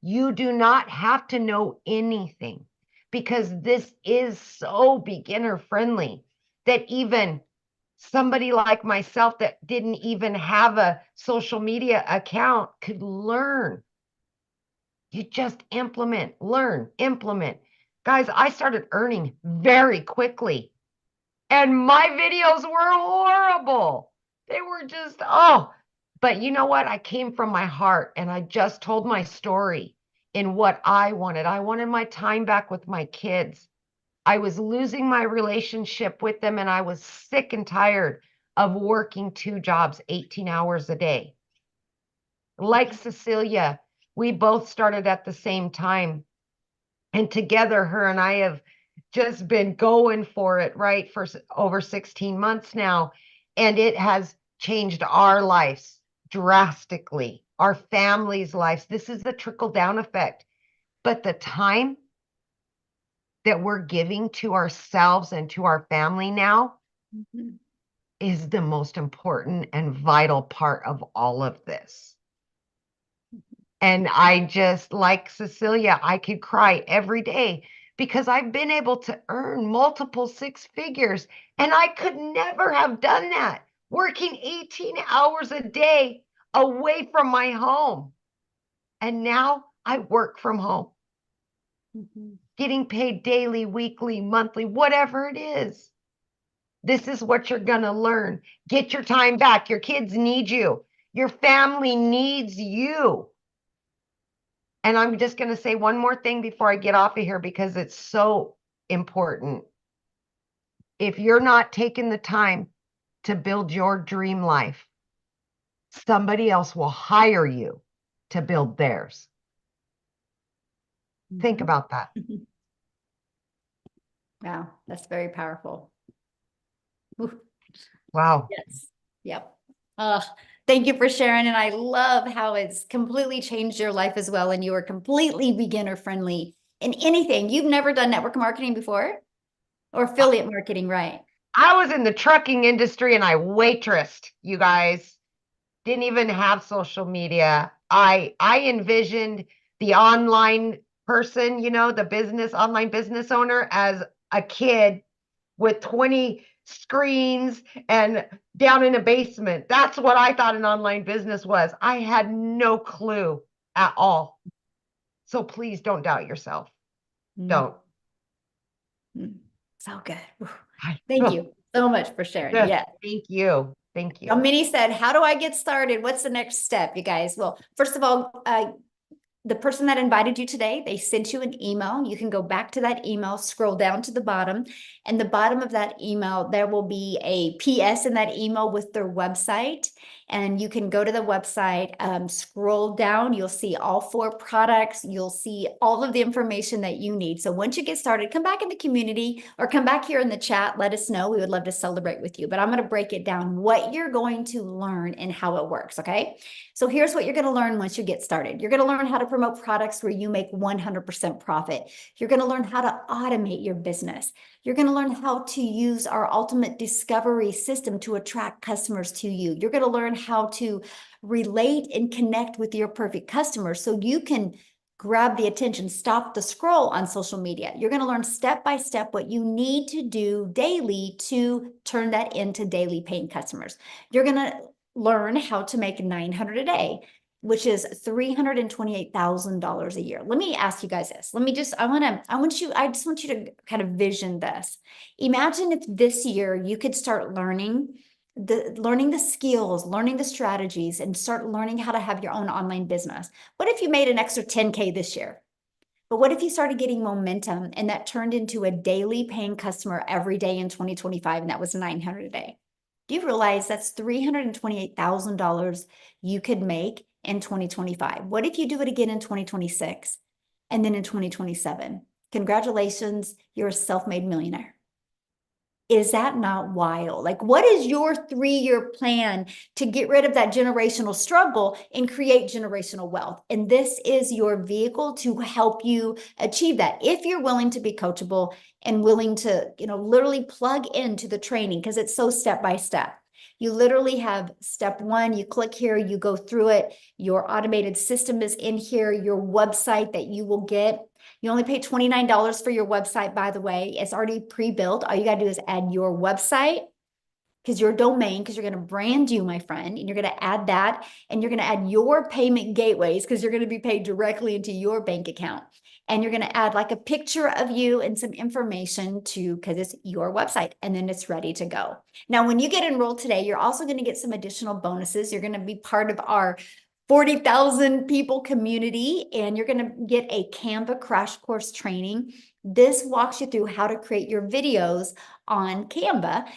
Speaker 4: You do not have to know anything because this is so beginner friendly that even somebody like myself that didn't even have a social media account could learn. You just implement, learn, implement. Guys, I started earning very quickly and my videos were horrible. They were just, but you know what? I came from my heart and I just told my story in what I wanted. I wanted my time back with my kids. I was losing my relationship with them and I was sick and tired of working 2 jobs, 18 hours a day. Like Cecilia, we both started at the same time. And together, her and I have just been going for it, right, for over 16 months now. And it has changed our lives drastically, our families' lives. This is the trickle-down effect. But the time that we're giving to ourselves and to our family now is the most important and vital part of all of this. And I just, like Cecilia, I could cry every day because I've been able to earn multiple 6 figures and I could never have done that working 18 hours a day away from my home. And now I work from home, getting paid daily, weekly, monthly, whatever it is. This is what you're going to learn. Get your time back. Your kids need you. Your family needs you. And I'm just going to say one more thing before I get off of here because it's so important. if you're not taking the time to build your dream life, somebody else will hire you to build theirs. Think about that.
Speaker 1: Wow, that's very powerful. Ooh,
Speaker 4: Wow.
Speaker 1: yes. Yep. Thank you for sharing. And I love how it's completely changed your life as well. And you are completely beginner friendly in anything. You've never done network marketing before or affiliate marketing, right?
Speaker 4: I was in the trucking industry and I waitressed, you guys. Didn't even have social media. I envisioned the online person, you know, the online business owner as a kid with 20 screens and down in a basement. That's what I thought an online business was. I had no clue at all. So please don't doubt yourself. Don't.
Speaker 1: So good. Thank you so much for sharing. Yeah.
Speaker 4: Thank you. Thank you.
Speaker 1: Minnie said, how do I get started? What's the next step, you guys? Well, first of all, the person that invited you today, they sent you an email. You can go back to that email, scroll down to the bottom, and the bottom of that email, there will be a PS in that email with their website. And you can go to the website, scroll down, you'll see all 4 products. You'll see all of the information that you need. So once you get started, come back in the community or come back here in the chat. Let us know. We would love to celebrate with you. But I'm going to break it down, what you're going to learn and how it works, okay? So here's what you're going to learn once you get started. You're going to learn how to promote products where you make 100% profit. You're going to learn how to automate your business. You're going to learn how to use our ultimate discovery system to attract customers to you. You're going to learn how to relate and connect with your perfect customers so you can grab the attention, stop the scroll on social media. You're going to learn step by step what you need to do daily to turn that into daily paying customers. You're going to learn how to make $900 a day, which is $328,000 a year. Let me ask you guys this. I just want you to kind of vision this. Imagine if this year you could start learning the skills, learning the strategies, and start learning how to have your own online business. What if you made an extra 10K this year? But what if you started getting momentum and that turned into a daily paying customer every day in 2025, and that was $900 a day? Do you realize that's $328,000 you could make in 2025? What if you do it again in 2026 and then in 2027? Congratulations, you're a self-made millionaire. Is that not wild? Like, what is your 3-year plan to get rid of that generational struggle and create generational wealth? And this is your vehicle to help you achieve that. If you're willing to be coachable and willing to, literally plug into the training, because it's so step by step. You literally have step 1, you click here, you go through it. Your automated system is in here, your website that you will get. You only pay $29 for your website, by the way. It's already pre-built. All you got to do is add your website, because your domain, because you're going to brand you, my friend, and you're going to add that, and you're going to add your payment gateways, because you're going to be paid directly into your bank account. And you're going to add like a picture of you and some information because it's your website, and then it's ready to go. Now, when you get enrolled today, you're also going to get some additional bonuses. You're going to be part of our 40,000 people community, and you're going to get a Canva crash course training. This walks you through how to create your videos on Canva.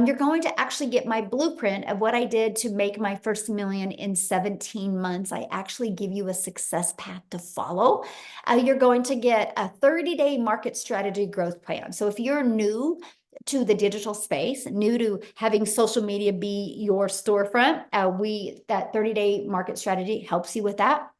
Speaker 1: You're going to actually get my blueprint of what I did to make my first million in 17 months. I actually give you a success path to follow. You're going to get a 30-day market strategy growth plan. So if you're new to the digital space, new to having social media be your storefront, that 30-day market strategy helps you with that.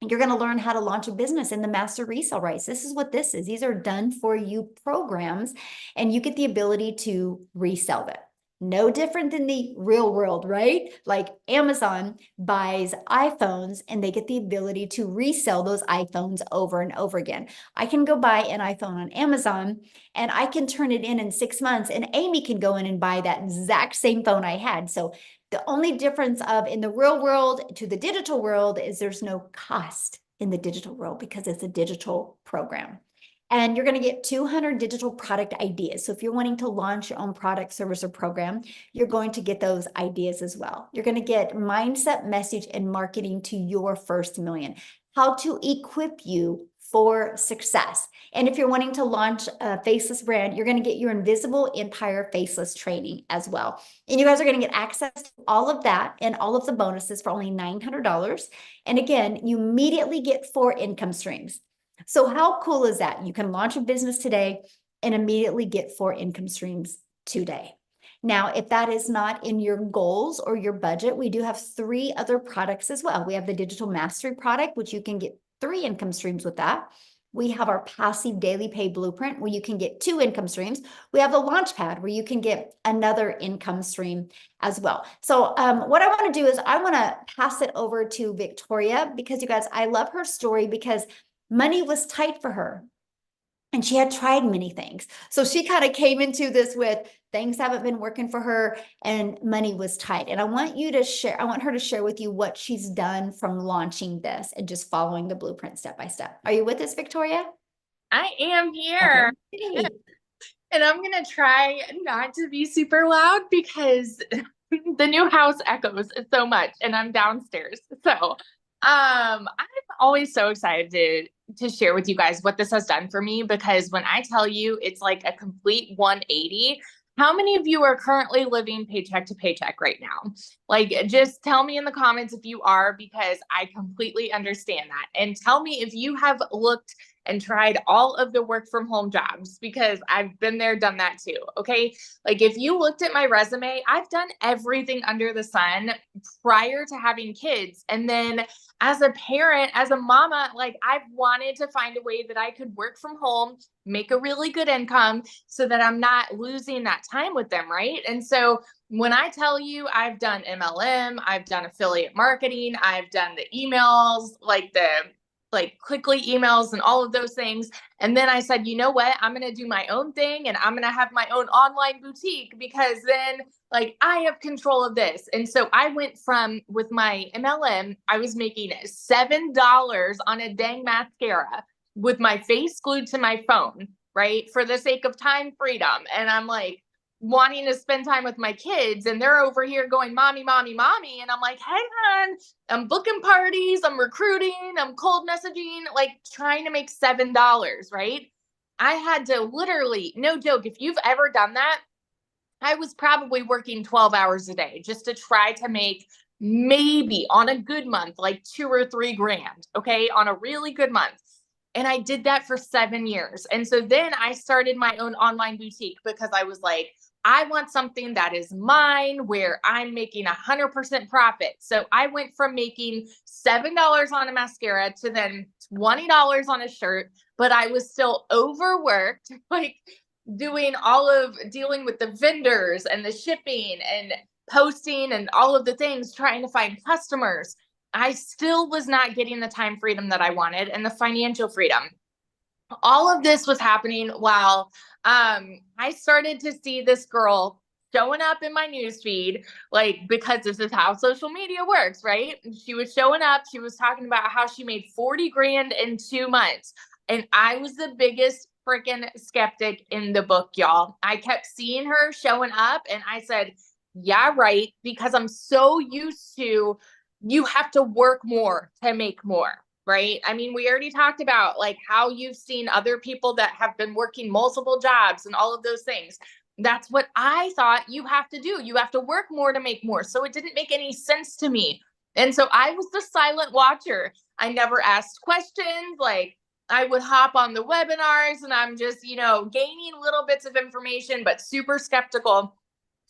Speaker 1: You're going to learn how to launch a business in the master resale rights. This is what this is. These are done for you programs, and you get the ability to resell them. No different than the real world, right? Like Amazon buys iPhones and they get the ability to resell those iPhones over and over again. I can go buy an iPhone on Amazon and I can turn it in 6 months, and Amy can go in and buy that exact same phone I had. So the only difference in the real world to the digital world is there's no cost in the digital world because it's a digital program. And you're going to get 200 digital product ideas. So if you're wanting to launch your own product, service, or program, you're going to get those ideas as well. You're going to get mindset, message, and marketing to your first million. How to equip you for success. And if you're wanting to launch a faceless brand, you're going to get your Invisible Empire Faceless training as well. And you guys are going to get access to all of that and all of the bonuses for only $900. And again, you immediately get 4 income streams. So how cool is that? You can launch a business today and immediately get 4 income streams today. Now, if that is not in your goals or your budget, we do have 3 other products as well. We have the Digital Mastery product, which you can get 3 income streams with that. We have our Passive Daily Pay Blueprint, where you can get 2 income streams. We have the Launchpad, where you can get another income stream as well. So what I want to do is I want to pass it over to Victoria, because you guys, I love her story, because money was tight for her. And she had tried many things. So she kind of came into this with things haven't been working for her and money was tight. And I want you to share, I want her to share with you what she's done from launching this and just following the blueprint step by step. Are you with us, Victoria?
Speaker 5: I am here.
Speaker 1: Okay.
Speaker 5: And I'm going to try not to be super loud because the new house echoes so much and I'm downstairs. So I'm always so excited to share with you guys what this has done for me, because when I tell you it's like a complete 180, how many of you are currently living paycheck to paycheck right now? Like, just tell me in the comments if you are, because I completely understand that. And tell me if you have looked and tried all of the work from home jobs, because I've been there, done that too. Okay. Like, if you looked at my resume, I've done everything under the sun prior to having kids. And then as a parent, as a mama, like, I've wanted to find a way that I could work from home, make a really good income so that I'm not losing that time with them. Right. And so when I tell you I've done MLM, I've done affiliate marketing, I've done the emails, like quickly emails and all of those things. And then I said, you know what, I'm going to do my own thing and I'm going to have my own online boutique, because then like I have control of this. And so I went from, with my MLM, I was making $7 on a dang mascara with my face glued to my phone, right? For the sake of time freedom. And I'm like, wanting to spend time with my kids, and they're over here going, mommy, mommy, mommy. And I'm like, hang on, I'm booking parties, I'm recruiting, I'm cold messaging, like trying to make $7, right? I had to literally, no joke, if you've ever done that, I was probably working 12 hours a day just to try to make maybe on a good month, like 2 or 3 grand, okay, on a really good month. And I did that for 7 years. And so then I started my own online boutique, because I was like, I want something that is mine, where I'm making 100% profit. So I went from making $7 on a mascara to then $20 on a shirt, but I was still overworked, like doing dealing with the vendors and the shipping and posting and all of the things, trying to find customers. I still was not getting the time freedom that I wanted and the financial freedom. All of this was happening while I started to see this girl showing up in my newsfeed, like, because this is how social media works, right? She was showing up. She was talking about how she made 40 grand in 2 months. And I was the biggest freaking skeptic in the book, y'all. I kept seeing her showing up and I said, yeah, right. Because I'm so used to, you have to work more to make more. Right? I mean, we already talked about like how you've seen other people that have been working multiple jobs and all of those things. That's what I thought you have to do. You have to work more to make more. So it didn't make any sense to me. And so I was the silent watcher. I never asked questions. Like, I would hop on the webinars and I'm just, gaining little bits of information, but super skeptical.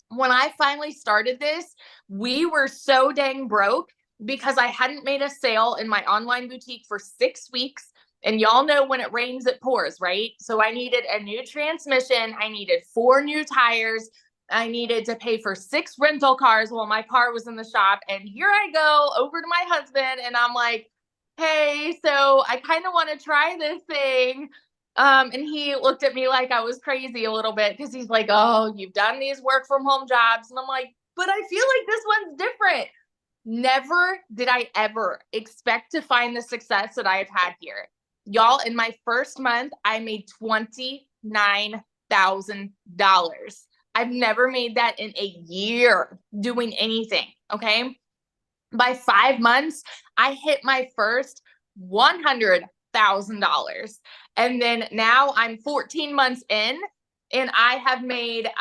Speaker 5: When I finally started this, we were so dang broke, because I hadn't made a sale in my online boutique for 6 weeks. And y'all know when it rains, it pours, right? So I needed a new transmission. I needed 4 new tires. I needed to pay for 6 rental cars while my car was in the shop. And here I go over to my husband and I'm like, hey, so I kind of want to try this thing. And he looked at me like I was crazy a little bit, because he's like, oh, you've done these work from home jobs. And I'm like, but I feel like this one's different. Never did I ever expect to find the success that I've had here. Y'all, in my first month, I made $29,000. I've never made that in a year doing anything, okay? By 5 months, I hit my first $100,000 $1,000. And then now I'm 14 months in and I have made,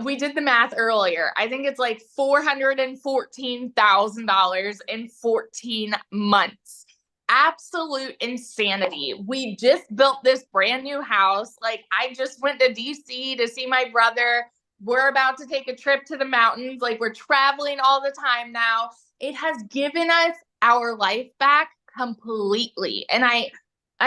Speaker 5: we did the math earlier. I think it's like $414,000 in 14 months. Absolute insanity. We just built this brand new house. Like, I just went to DC to see my brother. We're about to take a trip to the mountains. Like, we're traveling all the time now. It has given us our life back completely. And I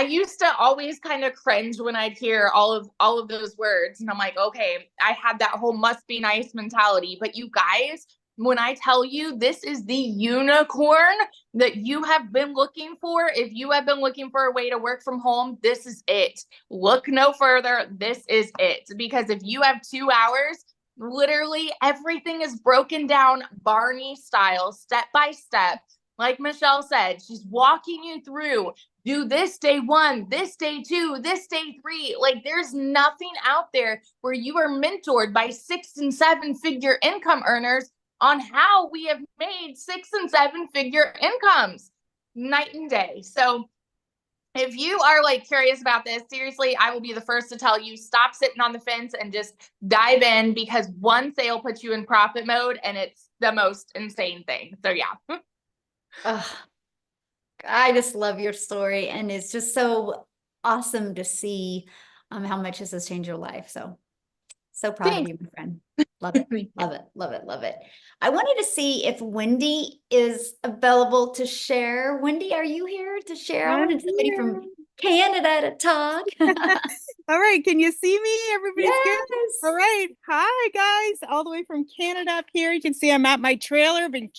Speaker 5: used to always kind of cringe when I'd hear all of those words. And I'm like, okay, I had that whole must be nice mentality. But you guys, when I tell you this is the unicorn that you have been looking for, if you have been looking for a way to work from home, this is it. Look no further. This is it. Because if you have 2 hours, literally everything is broken down Barney style, step by step. Like Michelle said, she's walking you through, do this day 1, this day 2, this day 3. Like, there's nothing out there where you are mentored by 6 and 7 figure income earners on how we have made 6 and 7 figure incomes, night and day. So if you are like curious about this, seriously, I will be the first to tell you, stop sitting on the fence and just dive in, because one sale puts you in profit mode and it's the most insane thing. So yeah.
Speaker 1: Oh, I just love your story, and it's just so awesome to see how much this has changed your life. So proud of you, my friend. Love it. Love it. Love it. Love it. I wanted to see if Wendy is available to share. Wendy, are you here to share? I wanted somebody from Canada to talk.
Speaker 6: All right, can you see me? Everybody's good?
Speaker 1: Yes.
Speaker 6: All right. Hi, guys. All the way from Canada up here. You can see I'm at my trailer. I've been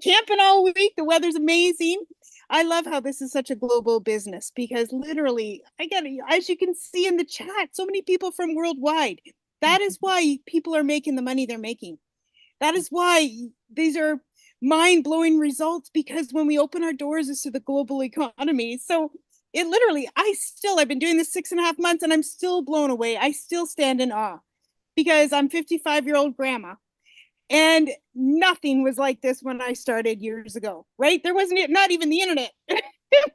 Speaker 6: camping all week. The weather's amazing. I love how this is such a global business, because literally, as you can see in the chat, so many people from worldwide. That is why people are making the money they're making. That is why these are mind-blowing results, because when we open our doors, it's to the global economy. So it literally, I've been doing this 6.5 months and I'm still blown away. I still stand in awe, because I'm 55-year-old grandma, and nothing was like this when I started years ago, right? There wasn't, not even the internet. It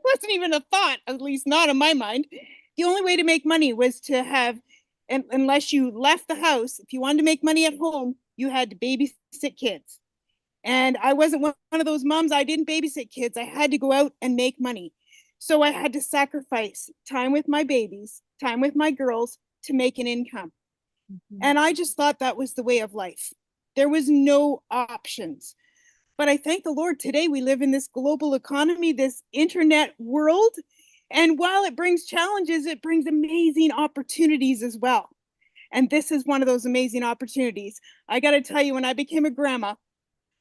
Speaker 6: wasn't even a thought, at least not in my mind. The only way to make money was to have, and unless you left the house, if you wanted to make money at home, you had to babysit kids. And I wasn't one of those moms. I didn't babysit kids. I had to go out and make money. So I had to sacrifice time with my babies, time with my girls, to make an income. And I just thought that was the way of life. There was no options. But I thank the Lord, today we live in this global economy, this internet world. And while it brings challenges, it brings amazing opportunities as well. And this is one of those amazing opportunities. I got to tell you, when I became a grandma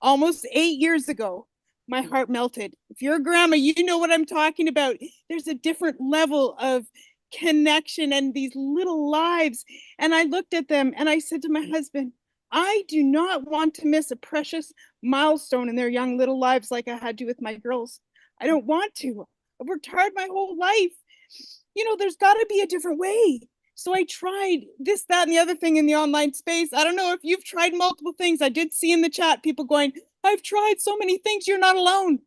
Speaker 6: almost 8 years ago, my heart melted. If you're a grandma, you know what I'm talking about. There's a different level of connection and these little lives. And I looked at them and I said to my husband, I do not want to miss a precious milestone in their young little lives like I had to with my girls. I don't want to. I've worked hard my whole life. There's got to be a different way. So I tried this, that, and the other thing in the online space. I don't know if you've tried multiple things. I did see in the chat people going, I've tried so many things. You're not alone.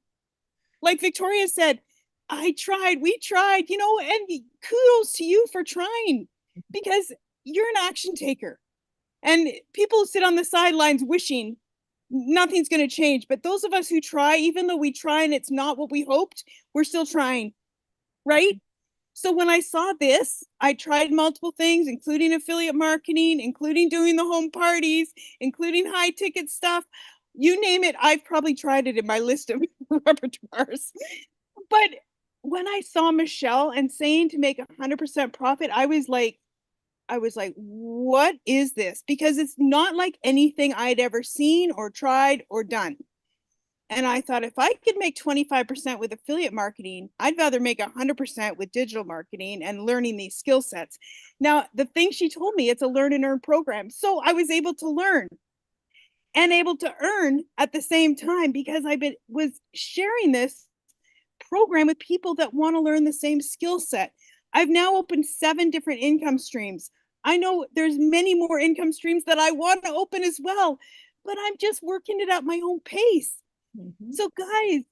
Speaker 6: Like Victoria said, we tried, and kudos to you for trying, because you're an action taker. And people sit on the sidelines wishing nothing's going to change. But those of us who try, even though we try and it's not what we hoped, we're still trying, right? So when I saw this, I tried multiple things, including affiliate marketing, including doing the home parties, including high ticket stuff. You name it, I've probably tried it in my list of repertoires. But when I saw Michelle and saying to make 100% profit, I was like, what is this? Because it's not like anything I'd ever seen or tried or done. And I thought, if I could make 25% with affiliate marketing, I'd rather make 100% with digital marketing and learning these skill sets. Now, the thing she told me, it's a learn and earn program. So I was able to learn and able to earn at the same time, because was sharing this program with people that want to learn the same skill set. I've now opened 7 different income streams. I know there's many more income streams that I want to open as well, but I'm just working it at my own pace. So guys,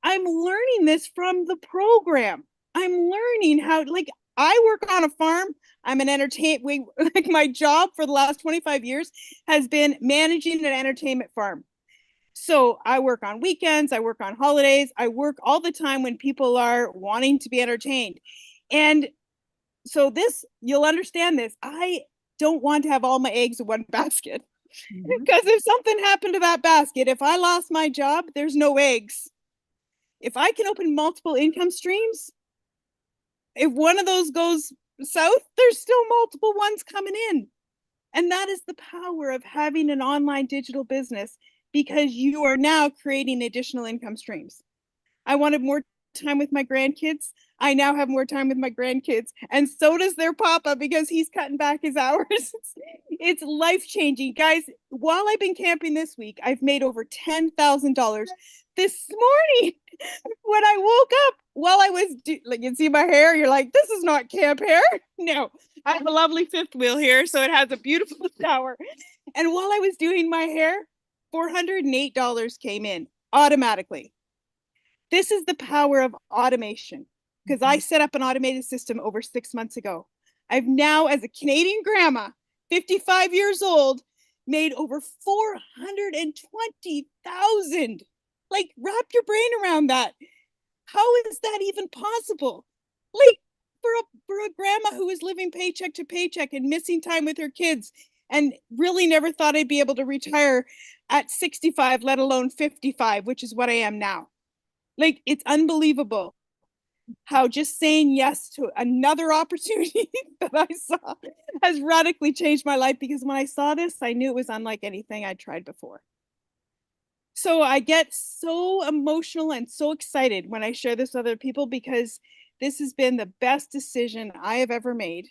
Speaker 6: I'm learning this from the program. I'm learning how, like, I work on a farm. I'm an like my job for the last 25 years has been managing an entertainment farm. So I work on weekends, I work on holidays, I work all the time when people are wanting to be entertained. And so this, you'll understand this. I don't want to have all my eggs in one basket. Because if something happened to that basket, if I lost my job, there's no eggs. If I can open multiple income streams, if one of those goes south, there's still multiple ones coming in. And that is the power of having an online digital business, because you are now creating additional income streams. I wanted more time with my grandkids. I now have more time with my grandkids, and so does their papa, because he's cutting back his hours. It's life-changing. Guys, while I've been camping this week, I've made over $10,000 this morning. When I woke up, while I was like, you see my hair, you're like, this is not camp hair. No, I have a lovely fifth wheel here, so it has a beautiful shower. And while I was doing my hair, $408 came in automatically. This is the power of automation, because I set up an automated system over 6 months ago. I've now, as a Canadian grandma, 55 years old, made over 420,000. Like, wrap your brain around that. How is that even possible? Like, for a grandma who is living paycheck to paycheck and missing time with her kids, and really never thought I'd be able to retire at 65, let alone 55, which is what I am now. Like, it's unbelievable how just saying yes to another opportunity that I saw has radically changed my life, because when I saw this, I knew it was unlike anything I'd tried before. So I get so emotional and so excited when I share this with other people, because this has been the best decision I have ever made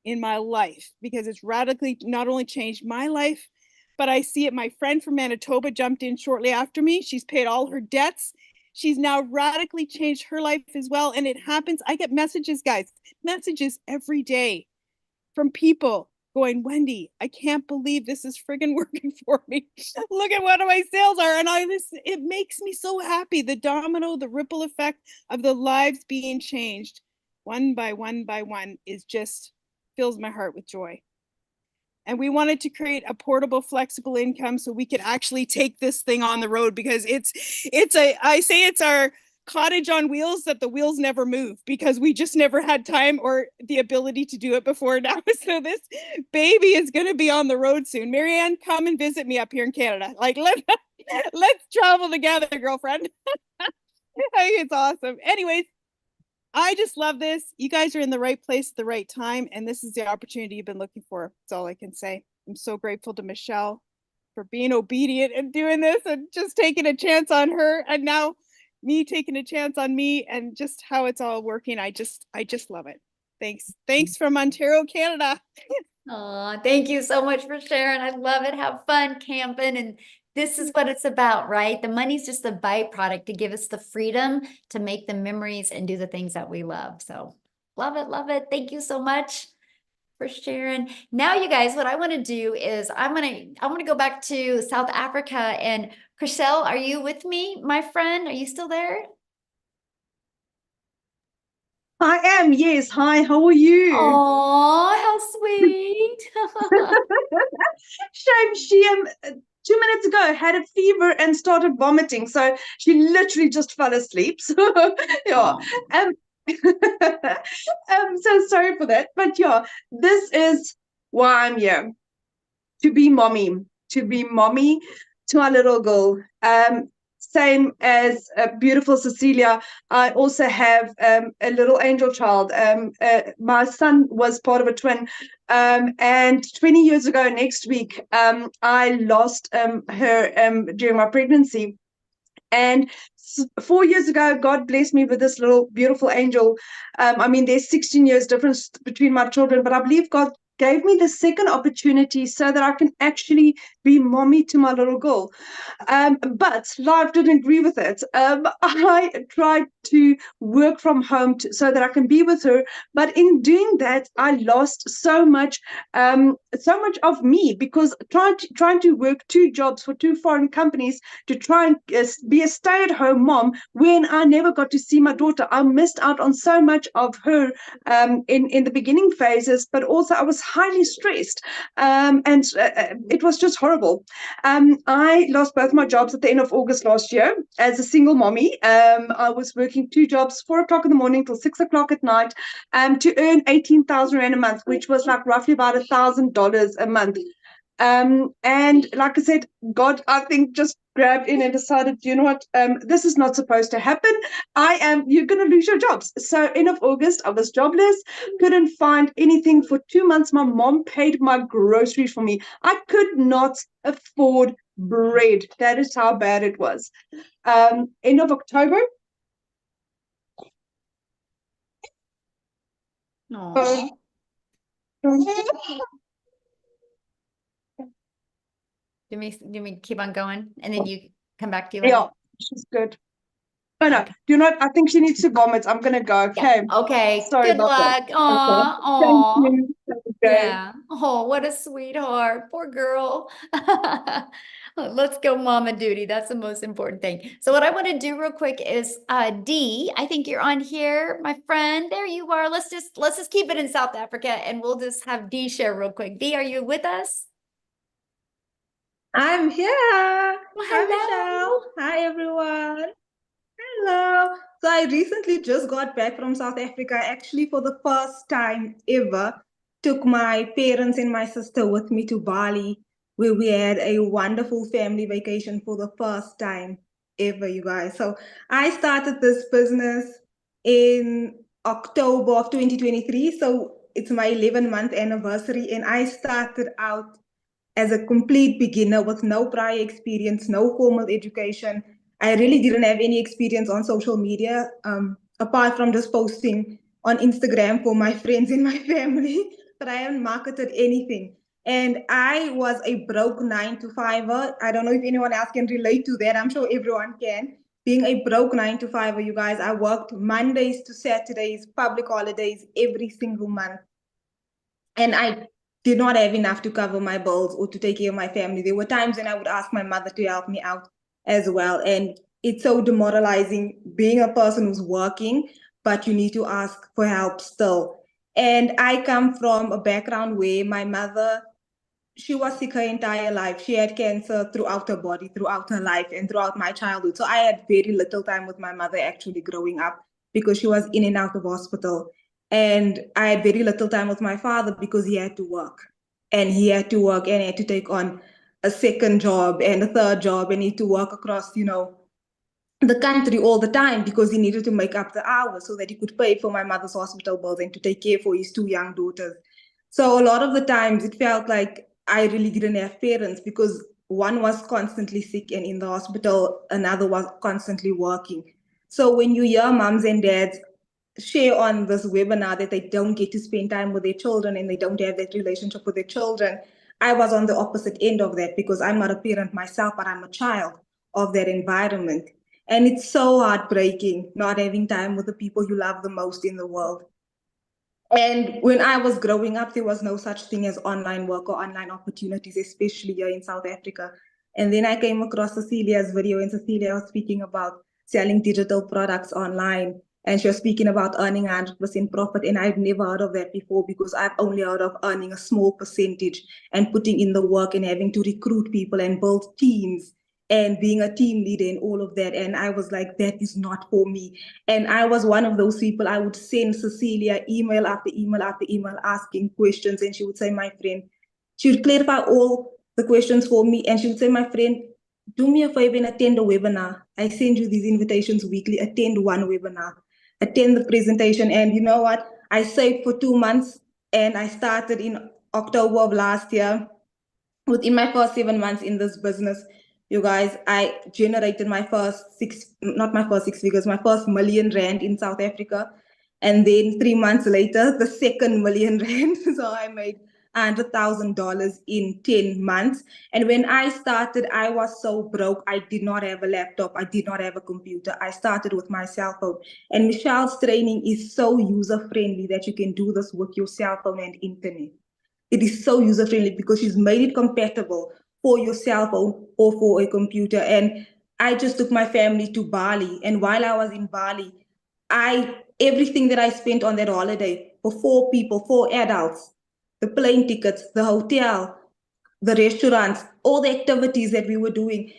Speaker 6: in my life, because it's radically not only changed my life, but I see it. My friend from Manitoba jumped in shortly after me. She's paid all her debts. She's now radically changed her life as well. And it happens. I get messages, guys, messages every day from people going, Wendy, I can't believe this is friggin' working for me. Look at what my sales are. And it makes me so happy. The domino, the ripple effect of the lives being changed one by one by one is just fills my heart with joy. And we wanted to create a portable, flexible income so we could actually take this thing on the road, because I say it's our cottage on wheels that the wheels never move, because we just never had time or the ability to do it before now. So this baby is going to be on the road soon. Maryanne, come and visit me up here in Canada. Like, let's travel together, girlfriend. I think it's awesome. Anyways, I just love this. You guys are in the right place at the right time, and this is the opportunity you've been looking for. That's all I can say. I'm so grateful to Michelle for being obedient and doing this and just taking a chance on her, and now me taking a chance on me, and just how it's all working. I just love it. Thanks from Ontario, Canada.
Speaker 1: Oh, thank you so much for sharing. I love it. Have fun camping. And this is what it's about, right? The money's just a byproduct to give us the freedom to make the memories and do the things that we love. So love it. Love it. Thank you so much for sharing. Now, you guys, what I want to do is I want to go back to South Africa. And Chriselle, are you with me, my friend? Are you still there?
Speaker 7: I am, yes. Hi, how are you?
Speaker 1: Oh, how sweet.
Speaker 7: Shame she 2 minutes ago had a fever and started vomiting, so she literally just fell asleep. So yeah. I'm so sorry for that. But yeah, this is why I'm here. To be mommy to our little girl. Same as beautiful Cecilia, I also have a little angel child. My son was part of a twin, and 20 years ago next week, I lost her during my pregnancy. And 4 years ago, God blessed me with this little beautiful angel. I mean, there's 16 years difference between my children, but I believe God gave me the second opportunity so that I can actually be mommy to my little girl. But life didn't agree with it. I tried to work from home so that I can be with her, but in doing that, I lost so much of me, because trying to work 2 jobs for 2 foreign companies to try and be a stay-at-home mom when I never got to see my daughter. I missed out on so much of her in the beginning phases, but also I was highly stressed, and it was just horrible. I lost both my jobs at the end of August last year as a single mommy. I was working 2 jobs, 4 o'clock in the morning till 6 o'clock at night, to earn 18,000 Rand a month, which was like roughly about $1,000 a month. And like I said, God, I think, just grabbed in and decided, you know what, this is not supposed to happen. You're going to lose your jobs. So end of August, I was jobless, couldn't find anything for 2 months. My mom paid my groceries for me. I could not afford bread. That is how bad it was. End of October.
Speaker 1: Aw. Do me keep on going, and then you come back to you later?
Speaker 7: Yeah, she's good. Oh no, you know what? I think she needs to vomit. I'm gonna go. Okay.
Speaker 1: Yeah. Okay.
Speaker 7: Sorry
Speaker 1: Good
Speaker 7: about that.
Speaker 1: luck. Aw,
Speaker 7: Okay.
Speaker 1: aw.
Speaker 7: Thank you. Okay.
Speaker 1: Yeah. Oh, what a sweetheart. Poor girl. Let's go mama duty. That's the most important thing. So what I want to do real quick is Dee, I think you're on here, my friend. There you are. Let's just keep it in South Africa, and we'll just have Dee share real quick. Dee, are you with us?
Speaker 8: I'm here.
Speaker 1: Well,
Speaker 8: Hi,
Speaker 1: hello.
Speaker 8: Michelle. Hi, everyone. Hello. So I recently just got back from South Africa. Actually, for the first time ever, took my parents and my sister with me to Bali, where we had a wonderful family vacation for the first time ever, you guys. So I started this business in October of 2023. So it's my 11-month anniversary, and I started out as a complete beginner with no prior experience, no formal education. I really didn't have any experience on social media, apart from just posting on Instagram for my friends and my family, but I haven't marketed anything. And I was a broke 9-to-5er. I don't know if anyone else can relate to that. I'm sure everyone can. Being a broke 9-to-5er, you guys, I worked Mondays to Saturdays, public holidays, every single month. And I did not have enough to cover my bills or to take care of my family. There were times when I would ask my mother to help me out as well. And it's so demoralizing being a person who's working, but you need to ask for help still. And I come from a background where my mother, she was sick her entire life. She had cancer throughout her body, throughout her life, and throughout my childhood. So I had very little time with my mother actually growing up, because she was in and out of hospital. And I had very little time with my father because he had to work. And he had to work and he had to take on a second job and a third job, and he had to work across, the country all the time, because he needed to make up the hours so that he could pay for my mother's hospital bills and to take care for his 2 young daughters. So a lot of the times it felt like I really didn't have parents, because one was constantly sick and in the hospital, another was constantly working. So when you hear moms and dads share on this webinar that they don't get to spend time with their children and they don't have that relationship with their children, I was on the opposite end of that, because I'm not a parent myself, but I'm a child of that environment. And it's so heartbreaking not having time with the people you love the most in the world. And when I was growing up, there was no such thing as online work or online opportunities, especially here in South Africa. And then I came across Cecilia's video, and Cecilia was speaking about selling digital products online. And she was speaking about earning 100% profit. And I've never heard of that before, because I've only heard of earning a small percentage and putting in the work and having to recruit people and build teams and being a team leader and all of that. And I was like, that is not for me. And I was one of those people. I would send Cecilia email after email after email asking questions. And she would say, my friend, she would clarify all the questions for me. And she would say, my friend, do me a favor and attend a webinar. I send you these invitations weekly. Attend one webinar, attend the presentation. And you know what? I saved for 2 months, and I started in October of last year. Within my first 7 months in this business, you guys, I generated my first not my first 6 figures, my first million rand in South Africa. And then 3 months later, the second million rand. So I made $100,000 in 10 months. And when I started, I was so broke. I did not have a laptop. I did not have a computer. I started with my cell phone. And Michelle's training is so user-friendly that you can do this with your cell phone and internet. It is so user-friendly because she's made it compatible for your cell phone or for a computer. And I just took my family to Bali. And while I was in Bali, everything that I spent on that holiday for 4 people, 4 adults, the plane tickets, the hotel, the restaurants, all the activities that we were doing,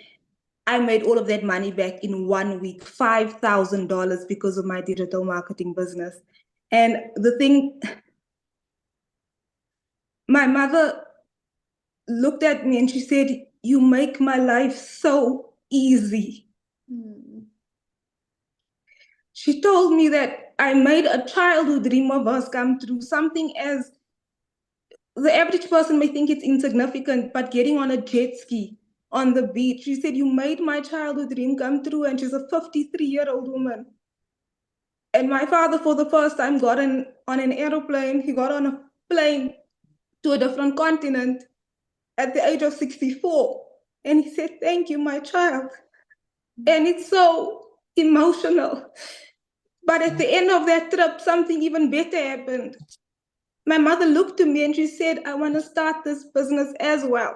Speaker 8: I made all of that money back in 1 week, $5,000 because of my digital marketing business. And the thing, my mother looked at me and she said, "You make my life so easy." She told me that I made a childhood dream of us come true, something as the average person may think it's insignificant, but getting on a jet ski on the beach. She said, "You made my childhood dream come true." And she's a 53-year-old woman. And my father, for the first time, got on an aeroplane. He got on a plane to a different continent at the age of 64. And he said, "Thank you, my child." And it's so emotional. But at the end of that trip, something even better happened. My mother looked to me and she said, "I want to start this business as well."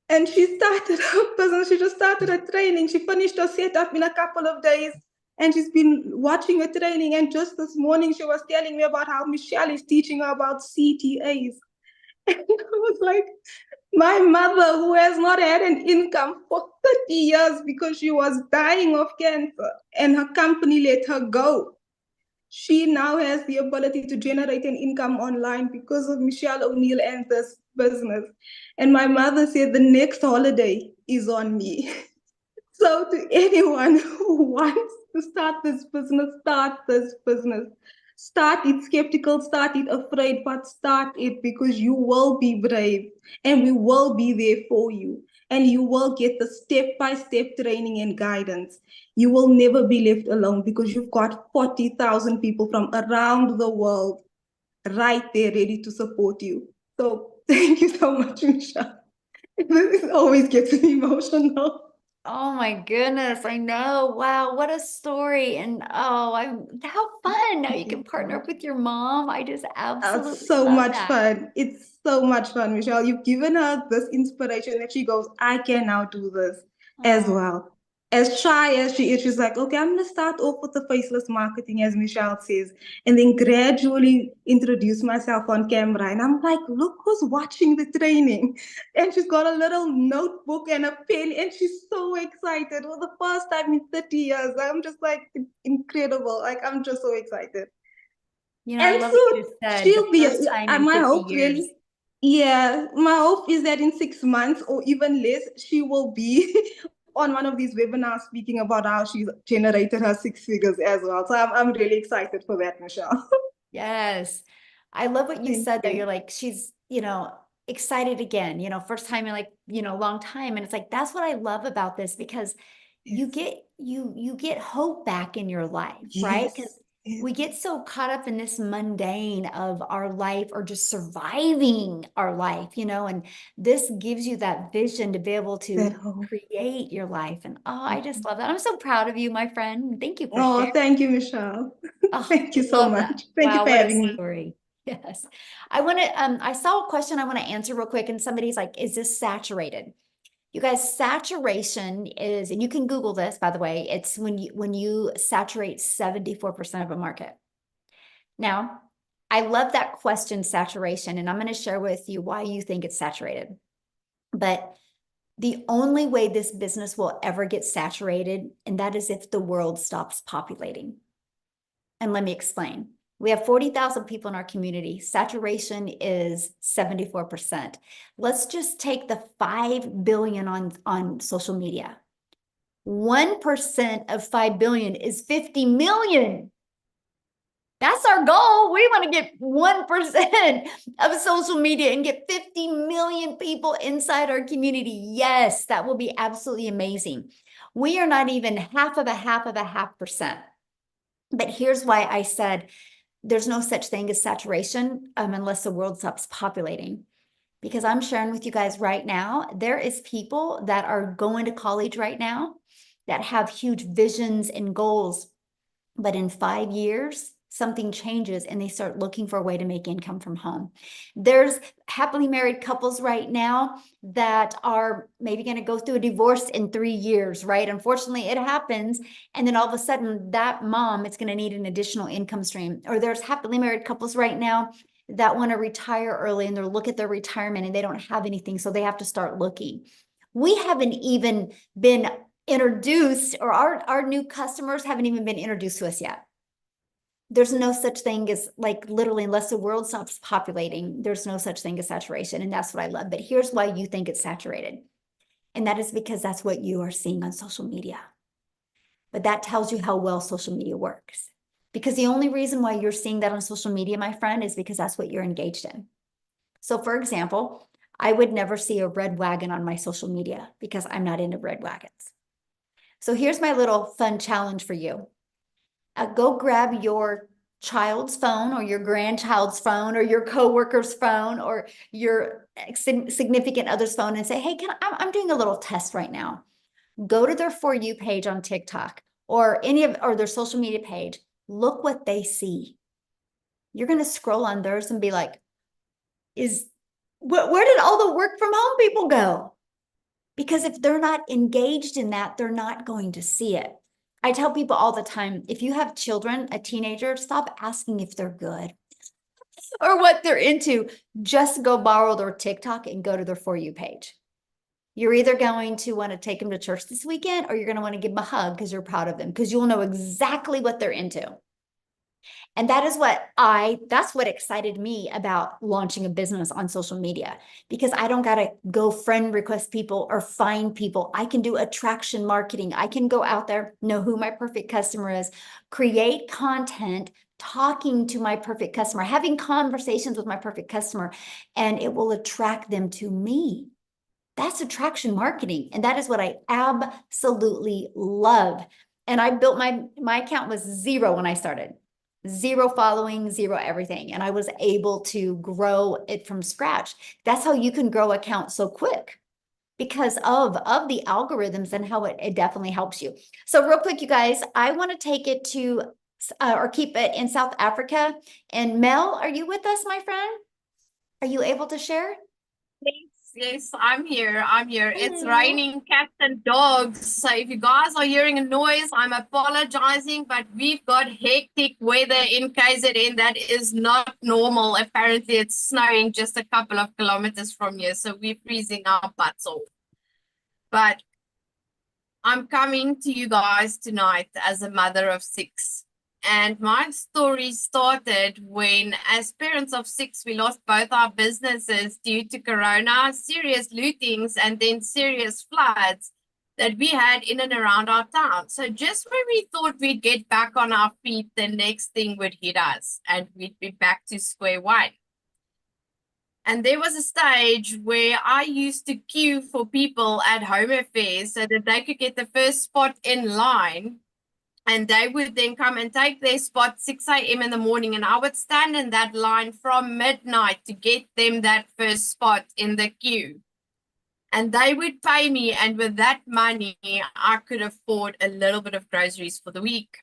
Speaker 8: And she started her business. She just started her training. She finished her setup in a couple of days. And she's been watching her training. And just this morning, she was telling me about how Michelle is teaching her about CTAs. And I was like, my mother, who has not had an income for 30 years because she was dying of cancer and her company let her go, she now has the ability to generate an income online because of Michelle O'Neill and this business. And my mother said the next holiday is on me. So to anyone who wants to start this business, start this business. Start it skeptical, start it afraid, but start it because you will be brave and we will be there for you. And you will get the step-by-step training and guidance. You will never be left alone because you've got 40,000 people from around the world right there ready to support you. So thank you so much, Michelle. This always gets me emotional.
Speaker 1: Oh my goodness, I know. Wow, what a story. And how fun. Now you can partner up with your mom. I just absolutely
Speaker 8: It's so
Speaker 1: love
Speaker 8: much
Speaker 1: that.
Speaker 8: fun. It's so much fun, Michelle. You've given her this inspiration that she goes, "I can now do this as
Speaker 1: Oh,
Speaker 8: well." As shy as she is, she's like, "Okay, I'm going to start off with the faceless marketing," as Michelle says, and then gradually introduce myself on camera. And I'm like, "Look who's watching the training." And she's got a little notebook and a pen, and she's so excited. For the first time in 30 years, I'm just like, it's incredible. Like, I'm just so excited.
Speaker 1: you know, I
Speaker 8: And
Speaker 1: love what
Speaker 8: so
Speaker 1: you just said. The
Speaker 8: she'll be,
Speaker 1: first time in
Speaker 8: my
Speaker 1: 50
Speaker 8: hope
Speaker 1: years.
Speaker 8: really, yeah, my hope is that in 6 months or even less, she will be on one of these webinars speaking about how she's generated her 6 figures as well. So I'm really excited for that, Michelle.
Speaker 1: Yes. I love what you
Speaker 8: Thank
Speaker 1: said though.
Speaker 8: you.
Speaker 1: You're like, she's, excited again, first time in like, long time. And it's like, that's what I love about this because you get, you get hope back in your life, right? Because
Speaker 8: Yes.
Speaker 1: we get so caught up in this mundane of our life or just surviving our life, and this gives you that vision to be able
Speaker 8: That
Speaker 1: to
Speaker 8: hope.
Speaker 1: create your life. And I just love that. I'm so proud of you, my friend. Thank you for
Speaker 8: Oh,
Speaker 1: sharing.
Speaker 8: thank you, Michelle.
Speaker 1: Oh,
Speaker 8: Thank you so
Speaker 1: love that.
Speaker 8: much. Thank you
Speaker 1: Wow,
Speaker 8: for
Speaker 1: what a
Speaker 8: having me.
Speaker 1: story. Yes. I want to, I saw a question I want to answer real quick, and somebody's like, is this saturated? You guys, saturation is, and you can Google this, by the way, it's when you saturate 74% of a market. Now, I love that question, saturation, and I'm going to share with you why you think it's saturated. But the only way this business will ever get saturated, and that is if the world stops populating. And let me explain. We have 40,000 people in our community. Saturation is 74%. Let's just take the 5 billion on social media. 1% of 5 billion is 50 million. That's our goal. We want to get 1% of social media and get 50 million people inside our community. Yes, that will be absolutely amazing. We are not even half of a half percent. But here's why I said there's no such thing as saturation unless the world stops populating. Because I'm sharing with you guys right now, there is people that are going to college right now that have huge visions and goals, but in 5 years, something changes and they start looking for a way to make income from home. There's happily married couples right now that are maybe going to go through a divorce in 3 years, right? Unfortunately, it happens. And then all of a sudden that mom is going to need an additional income stream. Or there's happily married couples right now that want to retire early and they're look at their retirement and they don't have anything. So they have to start looking. We haven't even been introduced, or our new customers haven't even been introduced to us yet. There's no such thing as, like, literally, unless the world stops populating, there's no such thing as saturation. And that's what I love. But here's why you think it's saturated. And that is because that's what you are seeing on social media. But that tells you how well social media works. Because the only reason why you're seeing that on social media, my friend, is because that's what you're engaged in. So for example, I would never see a red wagon on my social media because I'm not into red wagons. So here's my little fun challenge for you. Go grab your child's phone or your grandchild's phone or your coworker's phone or your significant other's phone and say, hey, I'm doing a little test right now. Go to their For You page on TikTok or their social media page. Look what they see. You're going to scroll on theirs and be like, where did all the work from home people go? Because if they're not engaged in that, they're not going to see it. I tell people all the time, if you have children, a teenager, stop asking if they're good or what they're into. Just go borrow their TikTok and go to their For You page. You're either going to want to take them to church this weekend or you're going to want to give them a hug because you're proud of them, because you'll know exactly what they're into. And that's what excited me about launching a business on social media, because I don't got to go friend request people or find people. I can do attraction marketing. I can go out there, know who my perfect customer is, create content, talking to my perfect customer, having conversations with my perfect customer, and it will attract them to me. That's attraction marketing. And that is what I absolutely love. And I built my account was 0 when I started. 0 following, 0 everything. And I was able to grow it from scratch. That's how you can grow accounts so quick, because of the algorithms and how it definitely helps you. So real quick, you guys, I want to take it to, or keep it in South Africa. And Mel, are you with us, my friend? Are you able to share?
Speaker 9: Yes, I'm here. It's
Speaker 1: Hello.
Speaker 9: raining cats and dogs. So if you guys are hearing a noise, I'm apologizing, but we've got hectic weather in KZN. That is not normal. Apparently, it's snowing just a couple of kilometers from here. So we're freezing our butts off. But I'm coming to you guys tonight as a mother of 6. And my story started when, as parents of 6, we lost both our businesses due to Corona, serious lootings, and then serious floods that we had in and around our town. So just when we thought we'd get back on our feet, the next thing would hit us and we'd be back to square one. And there was a stage where I used to queue for people at home affairs so that they could get the first spot in line. And they would then come and take their spot 6 a.m. in the morning. And I would stand in that line from midnight to get them that first spot in the queue. And they would pay me. And with that money, I could afford a little bit of groceries for the week.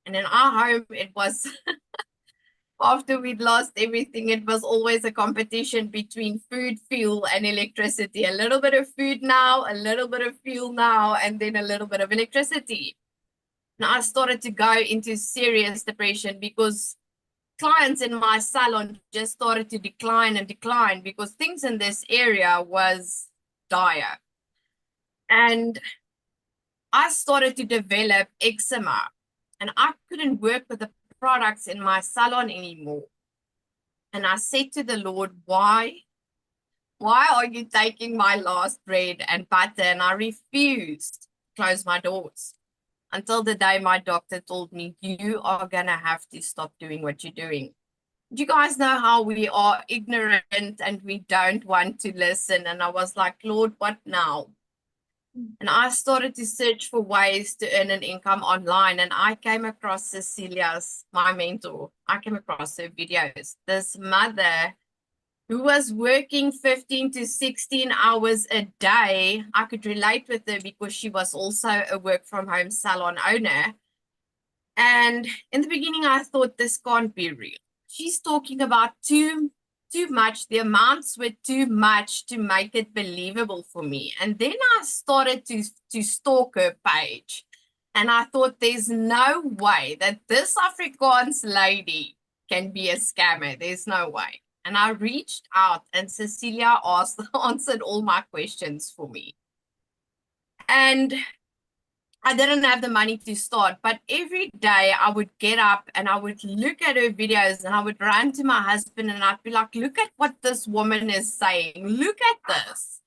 Speaker 9: And in our home, it was, after we'd lost everything, it was always a competition between food, fuel, and electricity. A little bit of food now, a little bit of fuel now, and then a little bit of electricity. And I started to go into serious depression because clients in my salon just started to decline and decline because things in this area was dire. And I started to develop eczema, and I couldn't work with the products in my salon anymore. And I said to the Lord, why are you taking my last bread and butter? And I refused to close my doors. Until the day my doctor told me, you are going to have to stop doing what you're doing. Do you guys know how we are ignorant and we don't want to listen? And I was like, Lord, what now? And I started to search for ways to earn an income online. And I came across Cecilia's, my mentor. I came across her videos. This mother who was working 15 to 16 hours a day. I could relate with her because she was also a work from home salon owner. And in the beginning, I thought this can't be real. She's talking about too much. The amounts were too much to make it believable for me. And then I started to stalk her page. And I thought there's no way that this Afrikaans lady can be a scammer. There's no way. And I reached out and Cecilia answered all my questions for me. And I didn't have the money to start, but every day I would get up and I would look at her videos and I would run to my husband and I'd be like, look at what this woman is saying. Look at this.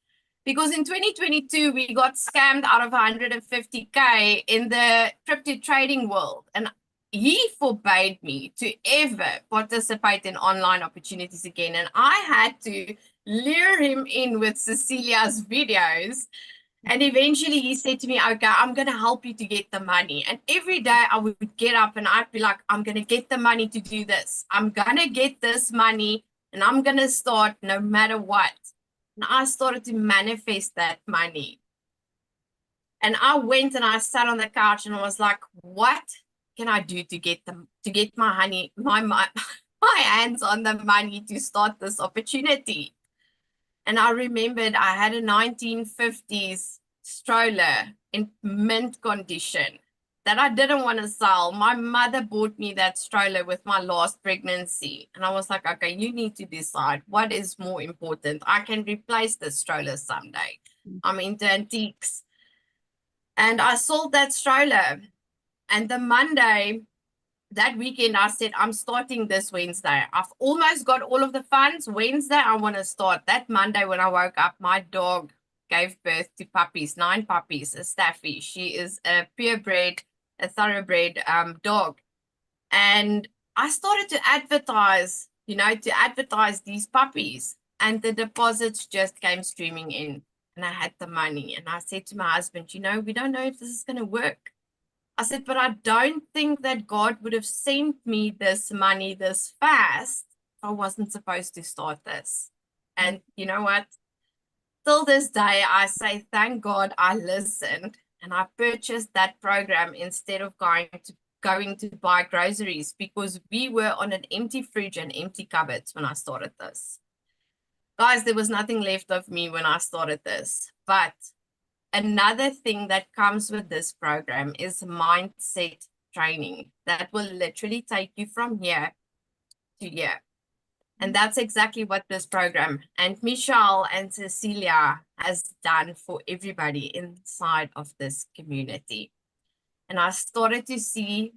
Speaker 9: Because in 2022, we got scammed out of 150K in the crypto trading world. And he forbade me to ever participate in online opportunities again. And I had to lure him in with Cecilia's videos. And eventually he said to me, okay, I'm going to help you to get the money. And every day I would get up and I'd be like, I'm going to get the money to do this. I'm going to get this money and I'm going to start no matter what. And I started to manifest that money. And I went and I sat on the couch and I was like, what can I do to get my hands on the money to start this opportunity? And I remembered I had a 1950s stroller in mint condition that I didn't want to sell. My mother bought me that stroller with my last pregnancy. And I was like, okay, you need to decide what is more important. I can replace the stroller someday. I'm into antiques. And I sold that stroller. And the Monday, that weekend, I said, I'm starting this Wednesday. I've almost got all of the funds. Wednesday, I want to start. That Monday, when I woke up, my dog gave birth to puppies, 9 puppies, a Staffy. She is a purebred, a thoroughbred dog. And I started to advertise, these puppies. And the deposits just came streaming in. And I had the money. And I said to my husband, we don't know if this is going to work. I said, but I don't think that God would have sent me this money this fast if I wasn't supposed to start this. And you know what? Till this day, I say, thank God I listened and I purchased that program instead of going to buy groceries because we were on an empty fridge and empty cupboards when I started this. Guys, there was nothing left of me when I started this, but another thing that comes with this program is mindset training that will literally take you from here to here. And that's exactly what this program and Michelle and Cecilia has done for everybody inside of this community. And I started to see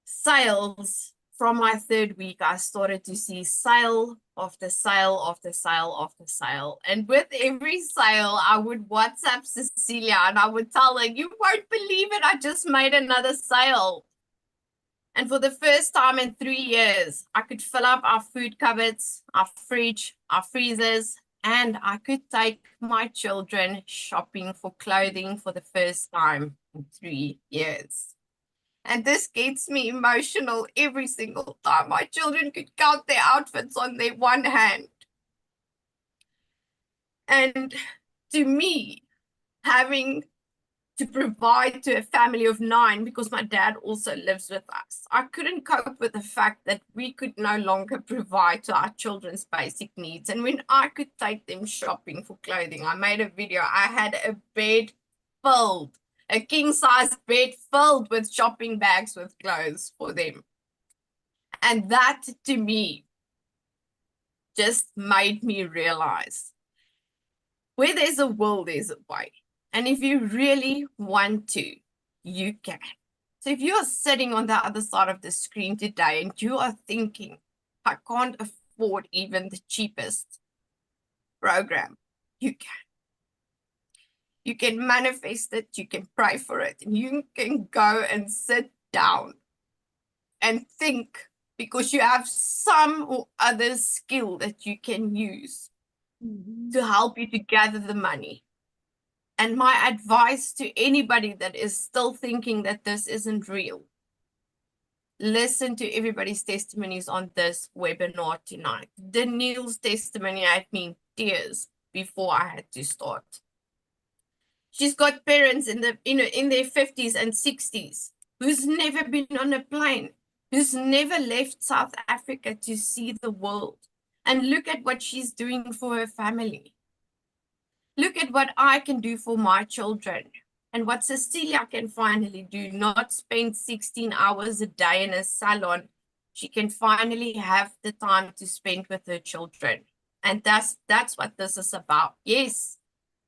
Speaker 9: sales from my 3rd week. I started to see sale after sale after sale after sale. And with every sale, I would WhatsApp Cecilia and I would tell her, you won't believe it, I just made another sale. And for the first time in 3 years, I could fill up our food cupboards, our fridge, our freezers, and I could take my children shopping for clothing for the first time in 3 years. And this gets me emotional every single time. My children could count their outfits on their one hand. And to me, having to provide to a family of 9, because my dad also lives with us, I couldn't cope with the fact that we could no longer provide to our children's basic needs. And when I could take them shopping for clothing, I made a video. I had a bed filled, a king-size bed filled with shopping bags with clothes for them. And that, to me, just made me realize where there's a will, there's a way. And if you really want to, you can. So if you are sitting on the other side of the screen today and you are thinking, I can't afford even the cheapest program, you can. You can manifest it, you can pray for it, and you can go and sit down and think, because you have some or other skill that you can use to help you to gather the money. And my advice to anybody that is still thinking that this isn't real, listen to everybody's testimonies on this webinar tonight. Danielle's testimony had me in tears before I had to start. She's got parents in their 50s and 60s who's never been on a plane, who's never left South Africa to see the world. And look at what she's doing for her family. Look at what I can do for my children and what Cecilia can finally do, not spend 16 hours a day in a salon. She can finally have the time to spend with her children. And that's what this is about. Yes,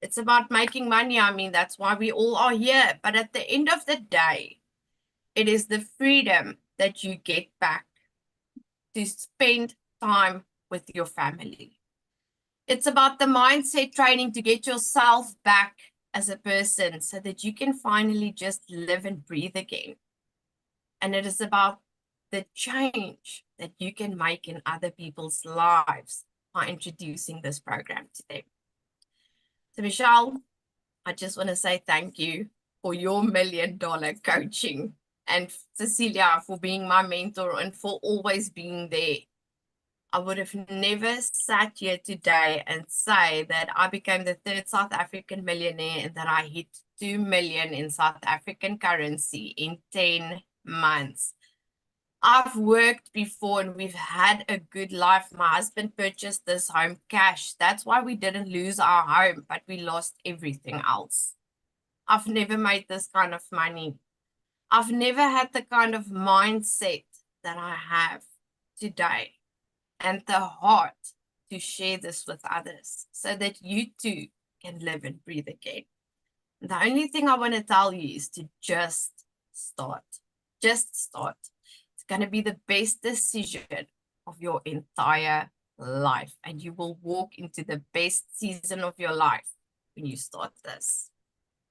Speaker 9: it's about making money. I mean, that's why we all are here. But at the end of the day, it is the freedom that you get back to spend time with your family. It's about the mindset training to get yourself back as a person so that you can finally just live and breathe again. And it is about the change that you can make in other people's lives by introducing this program to them. So Michelle, I just want to say thank you for your $1 million coaching, and Cecilia for being my mentor and for always being there. I would have never sat here today and say that I became the 3rd South African millionaire and that I hit 2 million in South African currency in 10 months. I've worked before and we've had a good life. My husband purchased this home cash. That's why we didn't lose our home, but we lost everything else. I've never made this kind of money. I've never had the kind of mindset that I have today, and the heart to share this with others so that you too can live and breathe again. The only thing I want to tell you is to just start. Just start. It's going to be the best decision of your entire life, and you will walk into the best season of your life when you start this.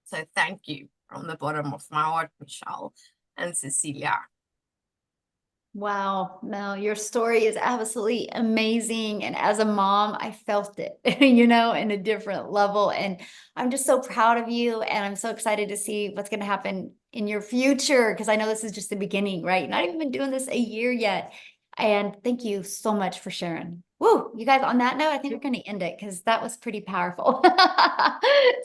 Speaker 9: So thank you from the bottom of my heart, Michelle and Cecilia.
Speaker 1: Wow, Mel, your story is absolutely amazing. And as a mom, I felt it, in a different level. And I'm just so proud of you. And I'm so excited to see what's going to happen in your future, because I know this is just the beginning, right? You're not even been doing this a year yet. And thank you so much for sharing. Woo, you guys, on that note, I think we're going to end it because that was pretty powerful.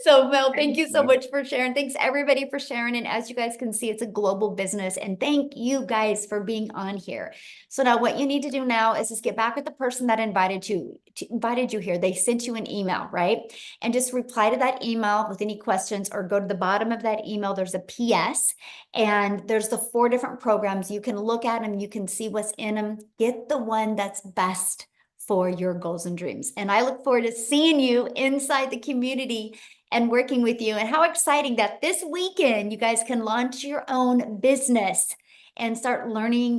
Speaker 1: So Mel, thank you so much for sharing. Thanks everybody for sharing. And as you guys can see, it's a global business. And thank you guys for being on here. So now what you need to do now is just get back with the person that invited you here. They sent you an email, right? And just reply to that email with any questions, or go to the bottom of that email. There's a PS and there's the 4 different programs. You can look at them. You can see what's in them. Get the one that's best for your goals and dreams. And I look forward to seeing you inside the community and working with you. And how exciting that this weekend you guys can launch your own business and start learning